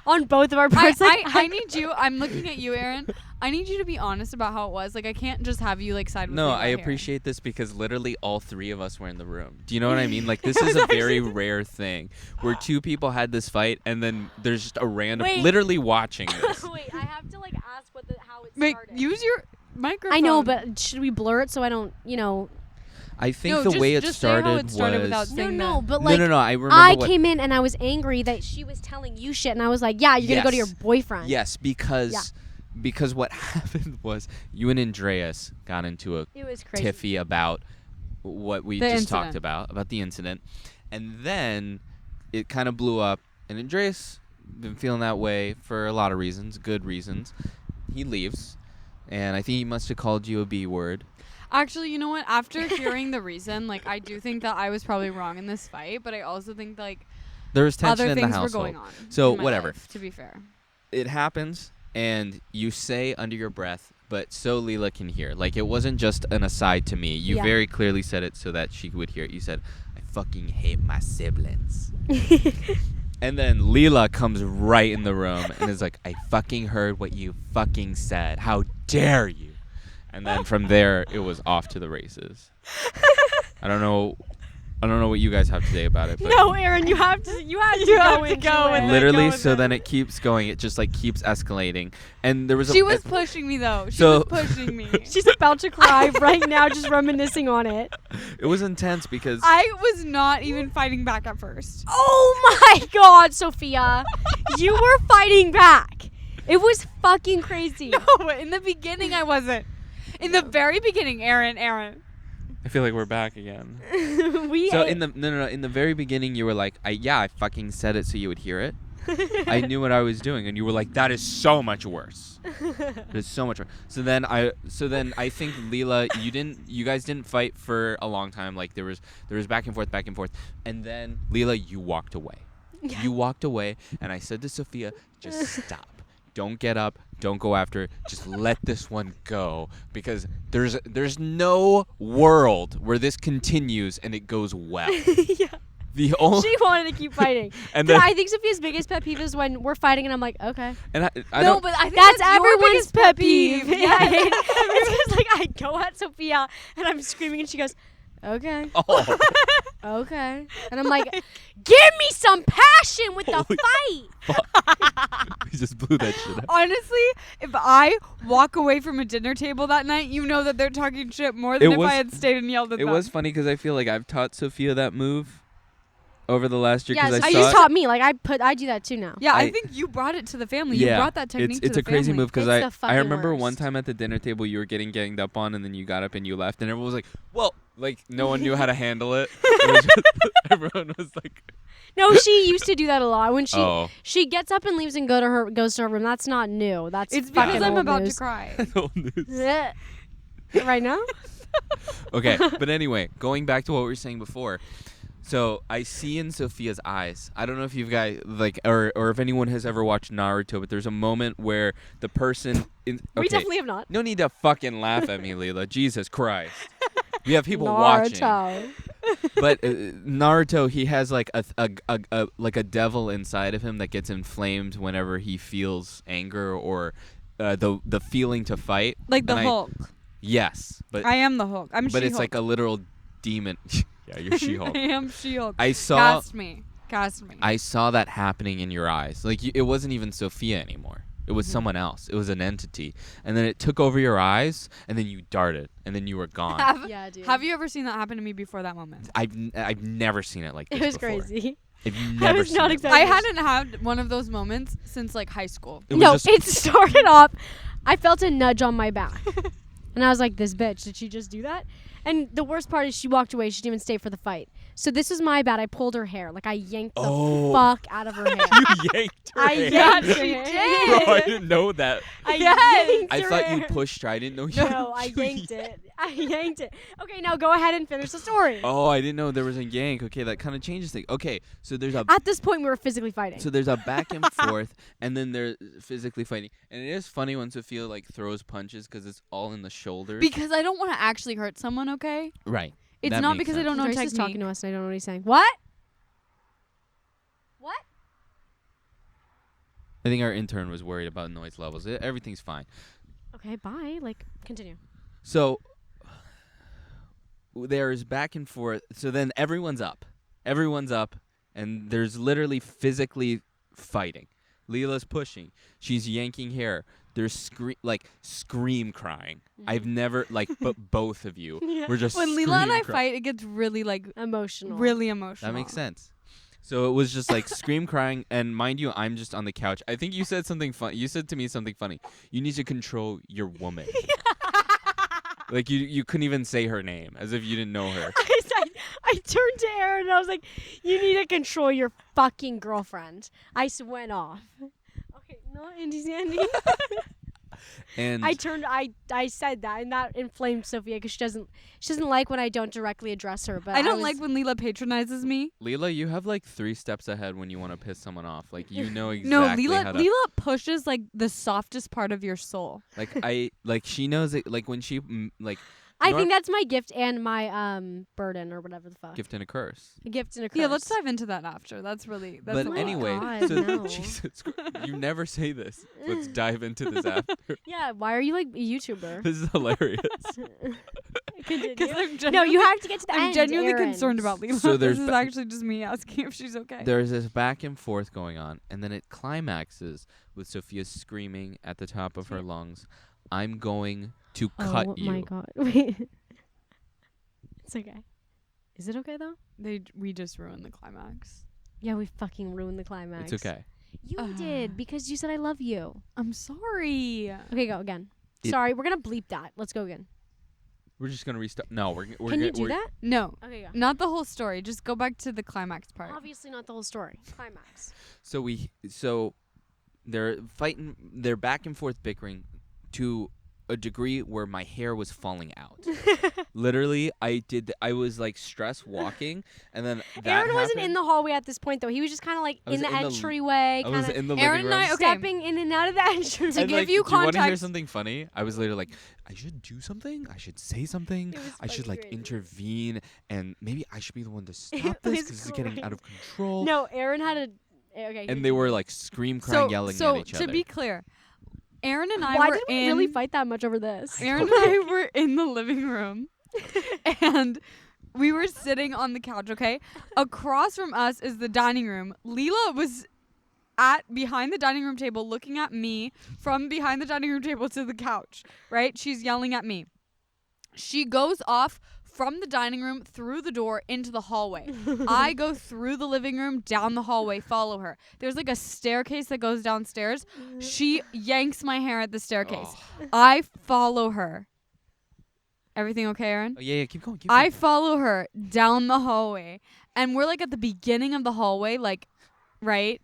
On both of our parts. I need you. I'm looking at you, Aaron. I need you to be honest about how it was. Like, I can't just have you like side with me. No, about I Aaron. appreciate this because literally all 3 of us were in the room. Do you know what I mean? Like, this is a very rare thing where 2 people had this fight and then there's just a random, Wait. literally watching this. Wait, I have to like ask how it Wait, started. use your microphone. I know, but should we blur it so I don't, I think No, the just- way it just say how started it started was... without No, saying no, that. but like no. I remember I what... came in and I was angry that she was telling you shit and I was like, yeah, you're gonna go to your Yes. boyfriend. Yes, because what happened was you and Andreas got into a It was crazy. tiffy about what we The just incident. talked about the incident, and then it kind of blew up. And Andreas been feeling that way for a lot of reasons, good reasons. He leaves, and I think he must have called you a B word. Actually, you know what? After hearing the reason, like, I do think that I was probably wrong in this fight, but I also think like There was tension other in the things were household. going on. So, in my whatever. life, to be fair. It happens, and you say under your breath, but so Lila can hear. Like, it wasn't just an aside to me. You Yeah. very clearly said it so that she would hear it. You said, I fucking hate my siblings. And then Lila comes right in the room and is like, I fucking heard what you fucking said. How dare you? And then from there, it was off to the races. I don't know what you guys have to say about it. But No, Aaron, you have to go into it. literally, go so with then it keeps going. It just like keeps escalating. And there was She was pushing me though. She So- was pushing me. She's about to cry right now, just reminiscing on it. it was intense because I was not even fighting back at first. Oh my God, Sophia, you were fighting back. It was fucking crazy. No, in the beginning I wasn't. In the very beginning, Aaron. I feel like we're back again. we So ate- in the in the very beginning, you were like, I fucking said it so you would hear it. I knew what I was doing, and you were like, that is so much worse. It is so much worse. So then I think Lila, you guys didn't fight for a long time. Like there was back and forth, and then Lila, you walked away. Yeah. You walked away, and I said to Sophia, just stop. Don't get up. Don't go after it. Just let this one go, because there's no world where this continues and it goes well. yeah. The only She wanted to keep fighting. and Dude, then I think Sophia's biggest pet peeve is when we're fighting and I'm like, okay. and I No, don't. but I think That's your everyone's biggest pet peeve. Yeah. It's because like I go at Sophia and I'm screaming and she goes, okay, Oh, okay. And I'm like, give me some passion with the Holy fight. we just blew that shit up. Honestly, if I walk away from a dinner table that night, you know that they're talking shit more than It if was- I had stayed and yelled at It them. was funny because I feel like I've taught Sophia that move over the last year, because Yes, I you saw it. taught me. Like I do that too now. Yeah, I I- think you brought it to the family. Yeah, You brought that technique it's to a the crazy family. move, because It's the I fucking remember one worst. time at the dinner table you were getting ganged up on, and then you got up and you left, and everyone was like, well, like no one knew how to handle it. It was just, everyone was like, No, she used to do that a lot. When oh. she gets up and leaves and goes to her room. That's not new. That's It's fucking because I'm old about news. to cry. Old news. Blech. Right now? Okay, but anyway, going back to what we were saying before. So I see in Sophia's eyes, I don't know if you guys like, or if anyone has ever watched Naruto, but there's a moment where the person in, We okay, definitely have not. no need to fucking laugh at me, Lila. Jesus Christ. We have people watching. Naruto. But Naruto, he has like a devil inside of him that gets inflamed whenever he feels anger or the feeling to fight. Like the And Hulk. Yes, but I am the Hulk. I'm but She-Hulk. it's like a literal demon. Yeah, you're She-Hulk. I am She-Hulk. I saw Cast me. I saw that happening in your eyes. Like it wasn't even Sophia anymore. It was someone else. It was an entity, and then it took over your eyes, and then you darted, and then you were gone. Yeah, dude. Have you ever seen that happen to me before that moment? I've never seen it like this It was before. crazy. I've never was seen not it. expecting I That hadn't had one of those moments since like high school. It was No, just- it started off. I felt a nudge on my back, and I was like, "This bitch, did she just do that?" And the worst part is she walked away. She didn't even stay for the fight. So this was my bad. I pulled her hair. Like I yanked the Oh. fuck out of her hair. You yanked her I hair. yanked her she hair. did. Bro, I didn't know that. I Yes. yanked I her thought hair. you pushed her. I didn't know you. No, I yanked it. I yanked it. Okay, now go ahead and finish the story. Oh, I didn't know there was a yank. Okay, that kind of changes things. Okay, so there's a At this point, we were physically fighting. back and forth, and then they're physically fighting. And it is funny when Sophia like throws punches because it's all in the shoulders. Because I don't want to actually hurt someone, okay? Right. It's That not makes because I sense. don't know Grace is technique. talking to us, and I don't know what he's saying. What? What? I think our intern was worried about noise levels. Everything's fine. Okay, bye. Like, continue. So there's back and forth. So then everyone's up. Everyone's up, and there's literally physically fighting. Lila's pushing. She's yanking hair. There's scream crying. I've never but both of you Yeah. were just When Lila and I scream cry- fight, it gets really like Emotional. really emotional. That makes sense. So it was just like scream crying, and mind you, I'm just on the couch. I think you said something fun. You said to me something funny. You need to control your woman. Like you couldn't even say her name, as if you didn't know her. I turned to Aaron and I was like, "You need to control your fucking girlfriend." I went off. Okay, no, Andy Sandy. And I said that, and that inflamed Sophia because she doesn't like when I don't directly address her. But I don't was- like when Lila patronizes me. Lila, you have like 3 steps ahead when you want to piss someone off. Like you know No, exactly how to. Lila pushes like the softest part of your soul. Like she knows it. Like when she I think that's my gift and my burden or whatever the fuck. gift and a curse. A gift and a curse. Yeah, let's dive into that after. That's But a lot. anyway, God, so no. Jesus, you never say this. Let's dive into this after. Yeah, why are you like a YouTuber? This is hilarious. Continue. No, you have to get to the end. I'm genuinely Aaron. concerned about Lila. So there's this is ba- actually just me asking if she's okay. There's this back and forth going on, and then it climaxes with Sophia screaming at the top of her lungs, "I'm going to cut Oh you." my god. Wait. It's okay. Is it okay though? We just ruined the climax. Yeah, we fucking ruined the climax. It's okay. You did because you said I love you. I'm sorry. Okay, go again. It- Sorry, we're gonna bleep that. Let's go again. We're just gonna restart. No, we're Can you do that? No, Okay, yeah. not the whole story. Just go back to the climax part. Obviously not the whole story. Climax. So they're fighting. They're back and forth bickering to a degree where my hair was falling out. Literally, I was like stress walking, and then that Aaron wasn't happened. in the hallway at this point though. He was just kind of like I was in the in the- entryway, I was kind in the Aaron living and room. I- okay. stepping in and out of the entryway. To And, give like, you do you want to hear context- something funny? I was literally like, I should do something. I should say something. It was I should fucking like crazy. intervene, and maybe I should be the one to stop It this was because it's getting out of control. No, Aaron had a. Okay. And they were like scream crying, yelling at each to other. be clear, Aaron and I Why were did we in. really fight that much over this? Aaron and I were in the living room, and we were sitting on the couch. Okay, across from us is the dining room. Lila was behind the dining room table, looking at me from behind the dining room table to the couch. Right, she's yelling at me. She goes off from the dining room through the door into the hallway. I go through the living room, down the hallway, follow her. There's like a staircase that goes downstairs. She yanks my hair at the staircase. Oh. I follow her. Everything okay, Aaron? Oh, yeah, keep going. Keep I going. follow her down the hallway. And we're like at the beginning of the hallway, like, right?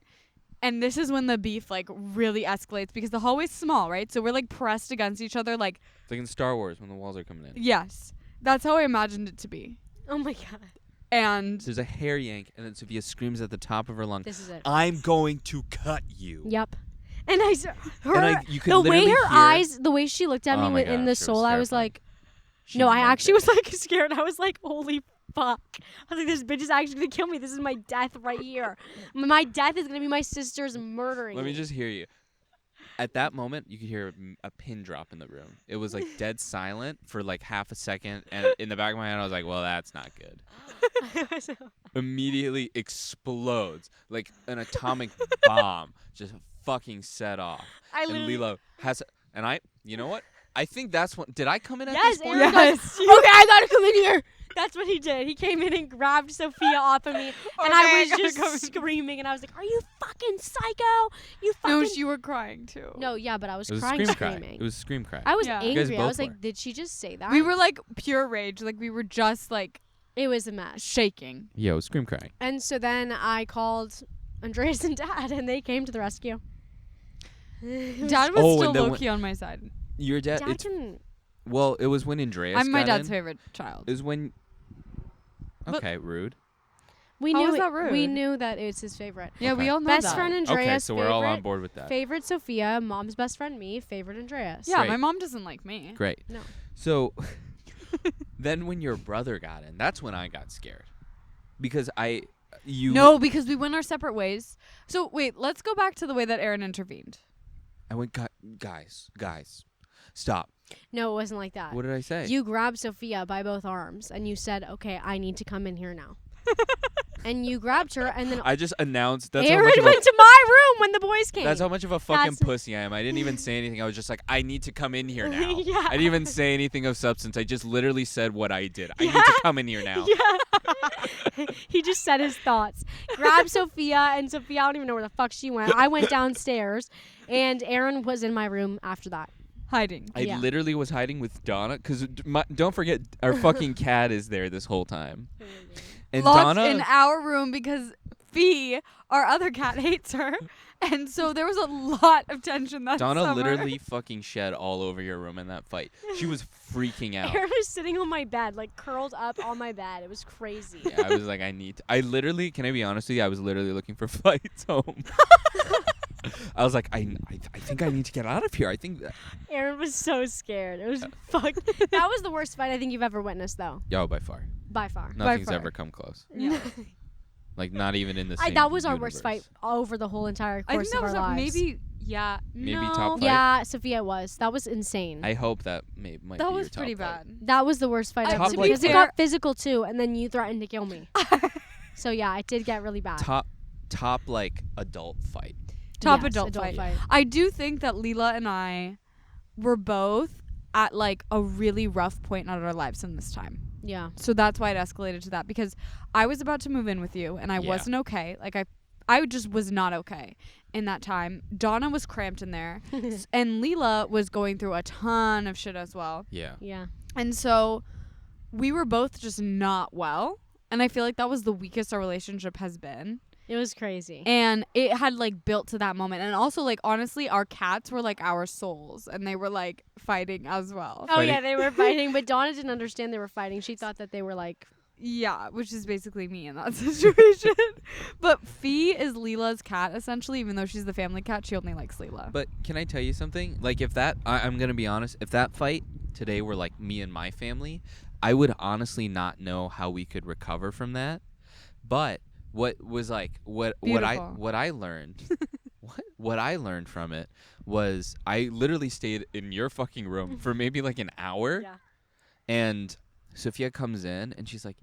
And this is when the beef like really escalates because the hallway's small, right? So we're like pressed against each other, like, It's like in Star Wars when the walls are coming in. yes. That's how I imagined it to be. Oh my god. And There's a hair yank, and then Sophia screams at the top of her lungs, This is it. I'm going to cut you. Yep. And I saw her. And you could The way literally her hear- eyes, the way she looked at Oh me my in gosh, the it was soul, I was terrifying. like, She no, I meant actually it. was like scared. I was like, holy fuck. I was like, this bitch is actually gonna kill me. This is my death right here. My death is gonna be my sister's murdering Let me me. just hear you. At that moment, you could hear a pin drop in the room. It was like dead silent for like half a second, and in the back of my head, I was like, "Well, that's not good." Immediately explodes like an atomic bomb, just fucking set off. I And literally. Lila has, and you know what? I think that's what. Did I come in at Yes, this point? Aaron yes. goes, okay, I gotta come in here. That's what he did. He came in and grabbed Sophia off of me, and Okay, I I was gotta just come in. screaming, and I was like, "Are you fucking psycho? You fucking." no, you were crying too. No, yeah, but I was It was crying, scream cry. screaming. It was scream cry. I was Yeah. You guys angry. I was both like, were. did she just say that? We were like pure rage. Like we were just like It was a mess. shaking. Yeah, it was scream cry. And so then I called Andreas and Dad, and they came to the rescue. Dad was Oh, still and then low when- key on my side. Your dad. Dad It's, can. well, it was when Andreas. I'm my got dad's in. favorite child. It was when. But- Okay, rude. We How knew was it- that rude? We knew that it's his favorite. Yeah, we Okay. all know Best that. friend Andreas. Okay, so we're all on favorite- board with that. Favorite Sophia, mom's best friend me, favorite Andreas. Yeah, Great. my mom doesn't like me. Great. No. So then when your brother got in, that's when I got scared. Because you No, because we went our separate ways. So wait, let's go back to the way that Aaron intervened. I went, guys, stop. No, it wasn't like that. What did I say? You grabbed Sophia by both arms, and you said, "Okay, I need to come in here now." And you grabbed her, and then I just announced that's how Aaron much of went a to my room when the boys came. that's how much of a fucking That's- pussy I am. I didn't even say anything. I was just like, I need to come in here now. Yeah. I didn't even say anything of substance. I just literally said what I did. I need to come in here now. Yeah. He just said his thoughts. Grabbed Sophia, and Sophia, I don't even know where the fuck she went. I went downstairs, and Aaron was in my room after that. Hiding. I Yeah. literally was hiding with Donna because don't forget our fucking cat is there this whole time. And Locked Donna, in our room because Fee, our other cat, hates her. And so there was a lot of tension that Donna summer. literally fucking shed all over your room in that fight. She was freaking out. Aaron was sitting on my bed, like curled up on my bed. It was crazy. Yeah, I was like, I literally, can I be honest with you? I was literally looking for flights home. I was like, I think I need to get out of here. I think that. Aaron was so scared. It was fuck. That was the worst fight I think you've ever witnessed, though, Yo, by far. by far. Nothing's far. ever come close. Yeah. Like, not even in the same That was our worst fight universe. over the whole entire I course think that of was our lives. maybe, yeah. Maybe no. top fight. Yeah, Sophia was. That was insane. I hope that might That be your was top pretty fight. bad. That was the worst fight I- ever Top, too, like, because it fair- got physical too, and then you threatened to kill me. So yeah, it did get really bad. Top like adult fight. Top Yes, adult fight. I do think that Lila and I were both at like a really rough point in our lives in this time. Yeah. So that's why it escalated to that, because I was about to move in with you and I Yeah. wasn't okay. Like I just was not okay in that time. Donna was cramped in there and Lila was going through a ton of shit as well. Yeah. Yeah. And so we were both just not well. And I feel like that was the weakest our relationship has been. It was crazy. And it had like built to that moment. And also like honestly our cats were like our souls and they were like fighting as well. Oh yeah, they were fighting, but Donna didn't understand they were fighting. She thought that they were like Yeah, which is basically me in that situation. But Fee is Lila's cat essentially, even though she's the family cat, she only likes Lila. But can I tell you something? Like if that, I'm gonna be honest. If that fight today were like me and my family, I would honestly not know how we could recover from that. But what was like what I learned what I learned from it was I literally stayed in your fucking room for maybe like an hour. Yeah. And Sofia comes in and she's like,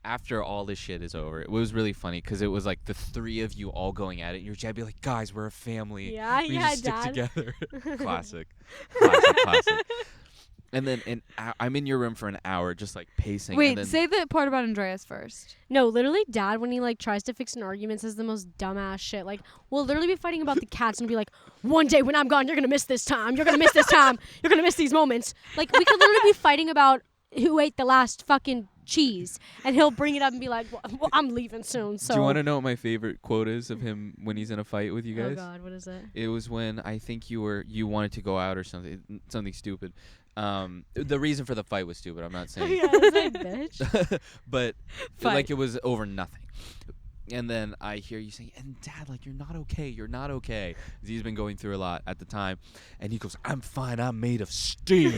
after all this shit is over, it was really funny because it was like the three of you all going at it. And your dad be like, guys, we're a family. Yeah, We yeah, just stick Dad. together. Classic. And then I'm in your room for an hour just like pacing. Wait, and then say the part about Andreas first. No, literally, Dad, when he like tries to fix an argument, says the most dumbass shit. Like, we'll literally be fighting about the cats and be like, "One day when I'm gone, you're gonna miss this time. You're gonna miss this time. You're gonna miss these moments." Like, we could literally be fighting about who ate the last fucking cheese, and he'll bring it up and be like, "Well, I'm leaving soon." So. Do you want to know what my favorite quote is of him when he's in a fight with you guys? Oh God, what is it? It was when I think you wanted to go out or something stupid. The reason for the fight was stupid. I'm not saying. Yeah, I was like, bitch. But Fight. like it was over nothing. And then I hear you saying, "And Dad, like you're not okay. You're not okay." 'Cause he's been going through a lot at the time, and he goes, "I'm fine. I'm made of steel."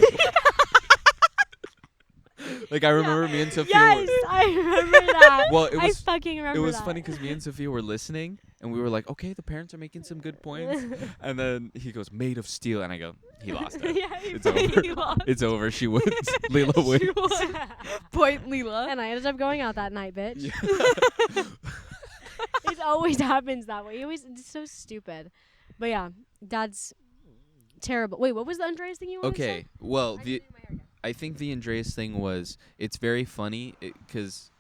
Like I remember me and Sophia. Yes, I remember that. Well, it I was fucking remember it was that. funny because me and Sophia were listening, and we were like, "Okay, the parents are making some good points." And then he goes, "Made of steel," and I go, "He lost it. Yeah, It's over. He lost. It's over. She wins. Lila wins." Point Lila. And I ended up going out that night, bitch. It always happens that way. It's so stupid. But yeah, Dad's terrible. Wait, what was the Andreas thing you wanted to Okay, say? well, I think the Andreas thing was, it's very funny because,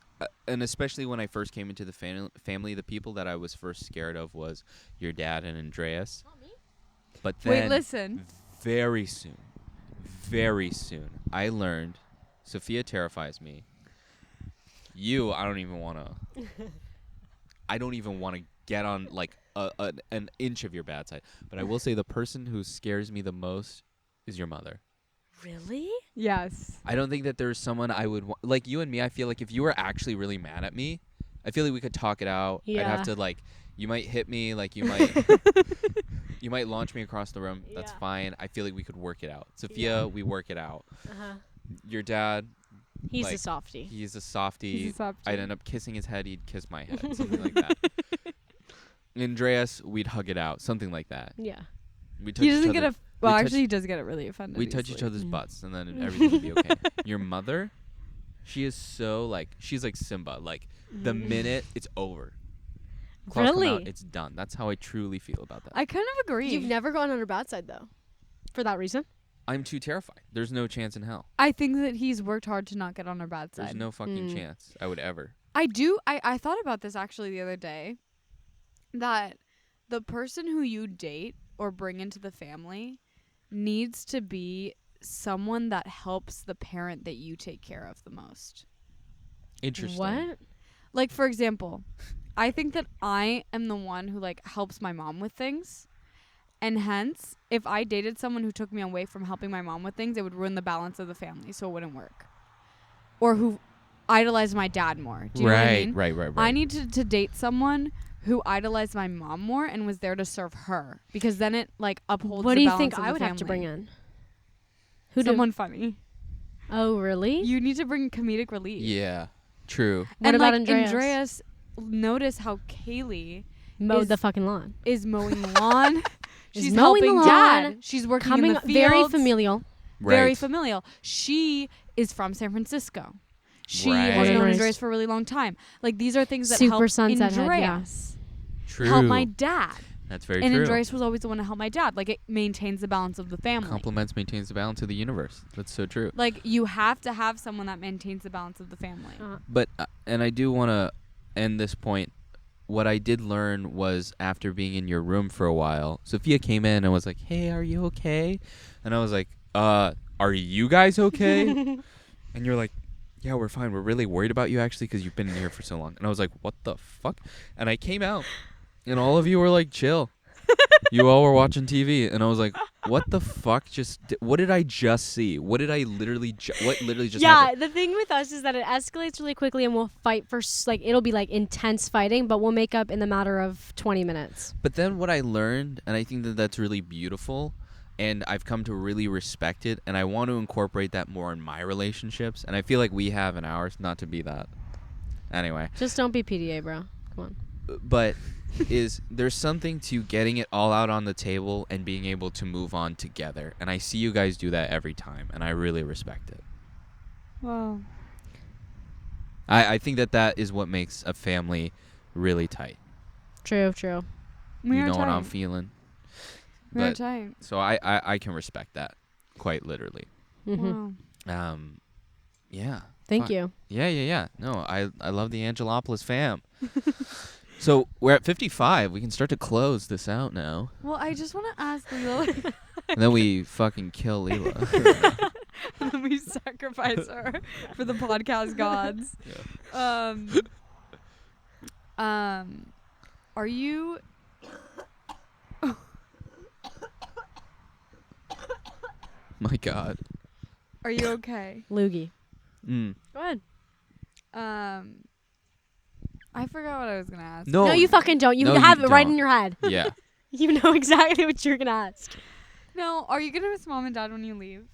and especially when I first came into the family, the people that I was first scared of was your dad and Andreas. Not me. But then, Wait, listen. very soon, I learned Sophia terrifies me. You, I don't even want to get on like an inch of your bad side. But I will say the person who scares me the most is your mother. Really? Yes. I don't think that there's someone I would like you and me. I feel like if you were actually really mad at me, I feel like we could talk it out. I'd have Yeah. to like, you might hit me, like you might, you might launch me across the room. That's Yeah. fine. I feel like we could work it out. Sophia, we work it out. Uh-huh. Your dad, He's Like, a softie. he's a softie. He's a softie. I'd end up kissing his head. He'd kiss my head. Something like that. Andreas, we'd hug it out. Something like that. Yeah. We touch He each doesn't other. get well, touch- actually, he does get it really offended. We touch each easily. other's Mm. butts, and then everything would be okay. Your mother, she is so like, she's like Simba. Like the minute it's over, claws come out, Really? it's done. That's how I truly feel about that. I kind of agree. You've never gone on her bad side though, for that reason. I'm too terrified. There's no chance in hell. I think that he's worked hard to not get on her bad There's side. no fucking Mm. chance I would ever. I do. I thought about this actually the other day. That the person who you date or bring into the family needs to be someone that helps the parent that you take care of the most. Interesting. What? Like, for example, I think that I am the one who like helps my mom with things. And hence, if I dated someone who took me away from helping my mom with things, it would ruin the balance of the family, so it wouldn't work. Or who idolized my dad more. Do you know what I mean? Right. I need to date someone who idolized my mom more and was there to serve her, because then it like upholds. What the do you balance think of I the would have to bring family. in? Who do? Someone funny. Oh, really? You need to bring comedic relief. Yeah. True. What And about like Andreas? notice how Kaylee Mowed is- the fucking lawn. is mowing the lawn. Is She's mowing the helping lawn, dad. She's working Coming in the fields. very familial. Very Right. familial. She is from San Francisco. She Right. has known Nice. Andreas for a really long time. Like, these are things that Super help sunset head, yeah. Andreas True. help my dad. That's very And true. Andreas was always the one to help my dad. Like, it maintains the balance of the family. Compliments maintains the balance of the universe. That's so true. Like, you have to have someone that maintains the balance of the family. But and I do want to end this point. What I did learn was after being in your room for a while, Sophia came in and was like, "Hey, are you okay?" And I was like, "Are are you guys okay? And you're like, yeah, we're fine. We're really worried about you, actually, because you've been in here for so long. And I was like, what the fuck? And I came out, and all of you were like, chill. You all were watching TV, and I was like, what the fuck what did I just see? What did I literally what literally just happened? The thing with us is that it escalates really quickly, and we'll fight for it'll be like intense fighting, but we'll make up in the matter of 20 minutes. But then what I learned, and I think that that's really beautiful, and I've come to really respect it, and I want to incorporate that more in my relationships, and I feel like we have in ours, not to be that. Anyway. Just don't be PDA, bro. Come on. But there's something to getting it all out on the table and being able to move on together, and I see you guys do that every time, and I really respect it. Wow. I think that is what makes a family really tight. True. We You are know what I'm tight. feeling? We are But tight. so I can respect that quite literally. Mm-hmm. Wow. Yeah. Thank Fuck. you. Yeah. No, I love the Angelopoulos fam. So we're at 55. We can start to close this out now. Well, I just want to ask Lila. And then we fucking kill Lila. And then we sacrifice her for the podcast gods. Are you? My God. Are you okay? Loogie. Mm. Go ahead. I forgot what I was gonna ask. No. No, you fucking don't. You No, have you it right don't. in your head. Yeah. You know exactly what you're gonna ask. No, are you gonna miss mom and dad when you leave?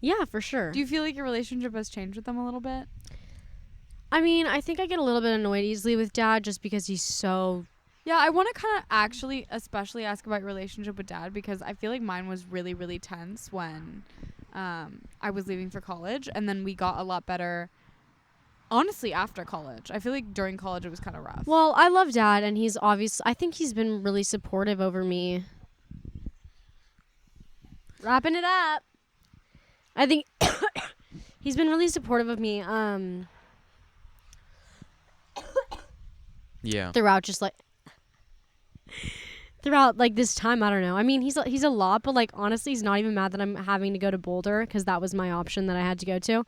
Yeah, for sure. Do you feel like your relationship has changed with them a little bit? I mean, I think I get a little bit annoyed easily with dad just because he's so... Yeah, I want to kind of actually especially ask about your relationship with dad, because I feel like mine was really, really tense when I was leaving for college, and then we got a lot better, honestly, after college. I feel like during college it was kind of rough. Well, I love dad, and he's I think he's been really supportive over me. Wrapping it up. I think he's been really supportive of me Yeah. throughout like this time. I don't know. I mean, he's a lot, but like honestly, he's not even mad that I'm having to go to Boulder, because that was my option that I had to go to.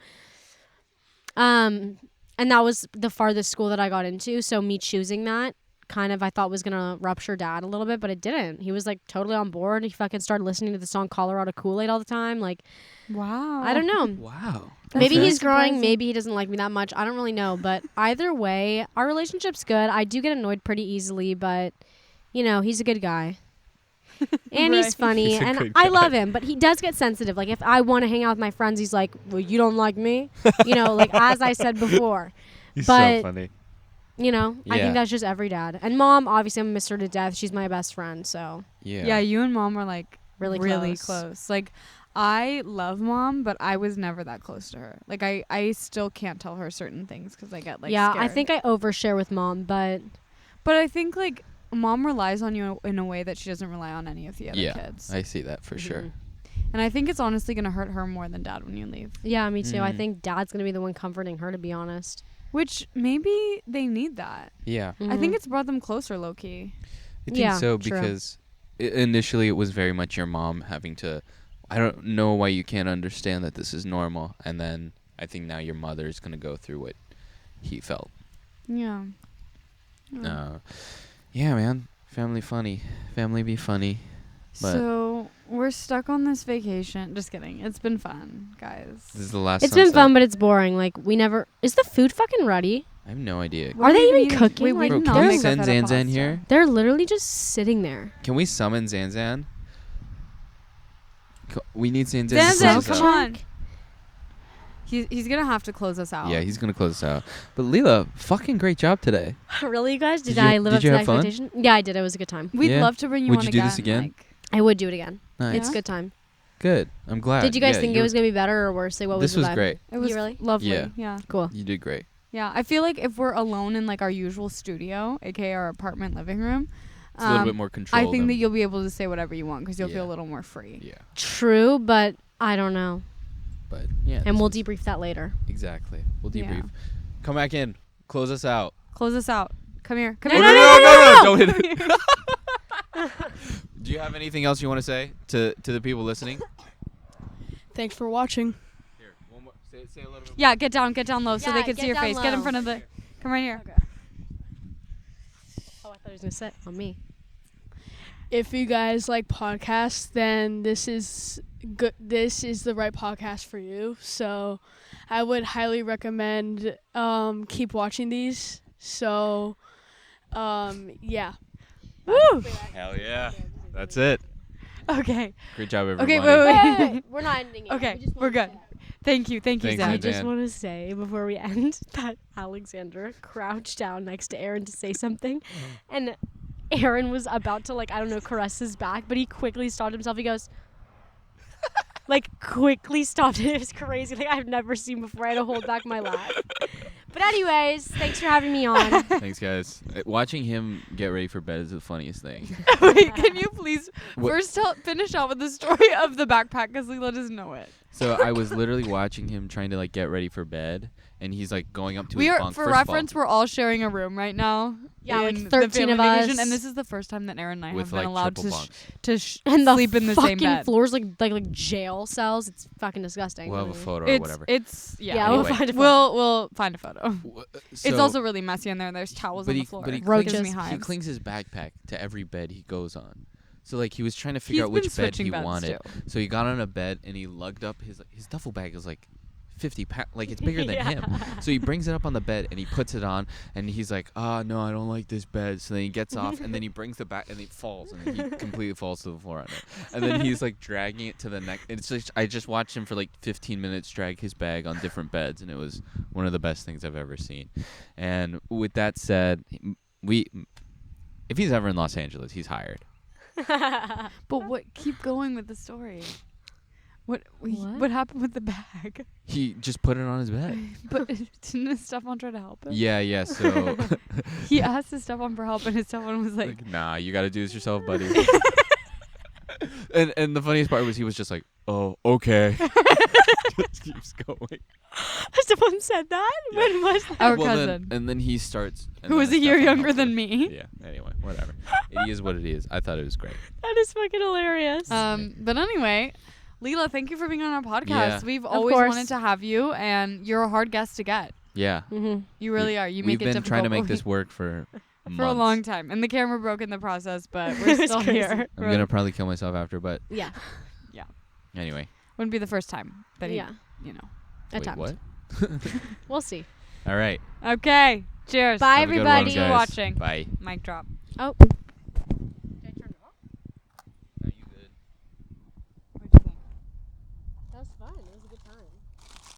And that was the farthest school that I got into, so me choosing that kind of I thought was gonna rupture dad a little bit, but it didn't. He was like totally on board. He fucking started listening to the song Colorado Kool-Aid all the time. Like, wow. I don't know. Wow. Maybe very he's growing. surprising. Maybe he doesn't like me that much. I don't really know. But either way, our relationship's good. I do get annoyed pretty easily, but, you know, he's a good guy. And he's Right. funny. He's a And good I guy. love him. But he does get sensitive. Like, if I want to hang out with my friends, he's like, well, you don't like me? You know, like, as I said before. He's But- so funny. You know, I Yeah. think that's just every dad. And mom, obviously, I miss her to death. She's my best friend. So, Yeah. Yeah, you and mom were like really close. close. Like, I love mom, but I was never that close to her. Like, I still can't tell her certain things because I get like yeah, scared. I think I overshare with mom, but But I think like mom relies on you in a way that she doesn't rely on any of the other Yeah. kids. I see that for sure. Mhm. And I think it's honestly gonna hurt her more than dad when you leave. Yeah, me too. I Mm. think dad's going to be the one comforting her, to be honest. Which maybe they need that. Yeah. I think Mhm. it's brought them closer, low key. I think Yeah, so true. because initially it was very much your mom having to, I don't know why you can't understand that this is normal. And then I think now your mother is going to go through what he felt. Yeah. Yeah, man. Family funny. Family be funny. But So we're stuck on this vacation. Just kidding. It's been fun, guys. this is the last It's been sunset. fun, but it's boring. Like, we never... Is the food fucking ready? I have no idea. What Are they we even eating? cooking? Wait, Like, we Bro, did can not we make send feta Zanzan pasta. here? They're literally just sitting there. Can we summon Zanzan? We need Zanzan. to Zanzan, close us come out. on. He's gonna have to close us out. Yeah, he's going to close us out. But Lila, fucking great job today. Really, you guys? Did Did you- I live did up you to the have fun? expectation? Yeah, I did. It was a good time. We'd Yeah? love to bring you Would on you again. do this again? Like, I would do it again. Nice. It's a good time. Good. I'm glad. Did you guys Yeah, think it was going to be better or worse? Like, what This was was the vibe? great. it was really? lovely. Yeah. Yeah. Cool. You did great. Yeah. I feel like if we're alone in like our usual studio, aka our apartment living room, It's a little bit more control. I think that you'll be able to say whatever you want because you'll Yeah. feel a little more free. Yeah. True, but I don't know. But yeah. And this we'll was- debrief that later. Exactly. We'll Yeah. debrief. Come back in. Close us out. Close us out. Come here. Come No, here. no, Don't hit it. Do you have anything else you want to say to the people listening? Thanks for watching. Here, one more. Say a little bit. Yeah, get down low so Yeah, they can get see your down face. Get in low. front of the. Come right here. Oh, I thought he was gonna sit on me. If you guys like podcasts, then this is good. This is the right podcast for you. So, I would highly recommend keep watching these. So, yeah. Woo! Hell yeah. That's it. Okay. Great job, everybody. Okay. Wait. Hey, we're not ending it. Okay, We just we're wanna good. say that. Thank you, Thanks, Zach. I Dan. just want to say before we end that Alexandra crouched down next to Aaron to say something, and Aaron was about to I don't know, caress his back, but he quickly stopped himself. He goes, quickly stopped. It was crazy. I've never seen before. I had to hold back my laugh. But anyways, thanks for having me on. Thanks, guys. Watching him get ready for bed is the funniest thing. Wait, can you please What- first finish out with the story of the backpack because Lila doesn't know it. So I was literally watching him trying to get ready for bed, and he's going up to We his are, bunk. for First of all, reference, we're all sharing a room right now. Yeah, in the 13 family of vacation, us. and this is the first time that Aaron and I with have been allowed triple to bunks. And the sleep in the fucking same bed. floors like jail cells. It's fucking disgusting. We'll have a photo or It's whatever. yeah. We'll Anyway. find a photo. We'll find a photo. It's So- also really messy in there. There's towels but on he, the floor. but he It Roaches. gives me he hives. clings his backpack to every bed he goes on. So he was trying to figure He's out been which bed switching he beds, wanted. too. So he got on a bed and he lugged up his duffel bag is 50 pounds. It's bigger than him. So he brings it up on the bed and he puts it on and he's like, no, I don't like this bed. So then he gets off and then he brings the back and he falls and he completely falls to the floor on it. And then he's dragging it to the neck. It's I just watched him for 15 minutes drag his bag on different beds, and it was one of the best things I've ever seen. And with that said, if he's ever in Los Angeles, he's hired. But what? Keep going with the story. What What? happened with the bag? He just put it on his bed. But didn't Stefan try to help him? Yeah. So He asked his Stefan for help, and his Stefan was like, nah, you got to do this yourself, buddy. and the funniest part was he was just oh, okay. Just keeps going. Someone said that? Yeah. When was that? our Well, cousin, and then he starts. and who then was a year Stefan younger helps than him. me. Yeah. Anyway, whatever. It is what it is. I thought it was great. That is fucking hilarious. But anyway, Lila, thank you for being on our podcast. Yeah. We've Of always course. wanted to have you, and you're a hard guest to get. Yeah. Mm-hmm. You really are. You We've make it been difficult. trying to make but this work for for a months. long time, and the camera broke in the process, but we're It was still crazy. here. I'm gonna probably kill myself after, but Yeah. anyway. Wouldn't be the first time that he, Yeah. Wait, Attempt. what? We'll see. All right. Okay. Cheers. Bye, Have a good one, everybody. Thanks for guys. watching. Bye. Mic drop. Oh.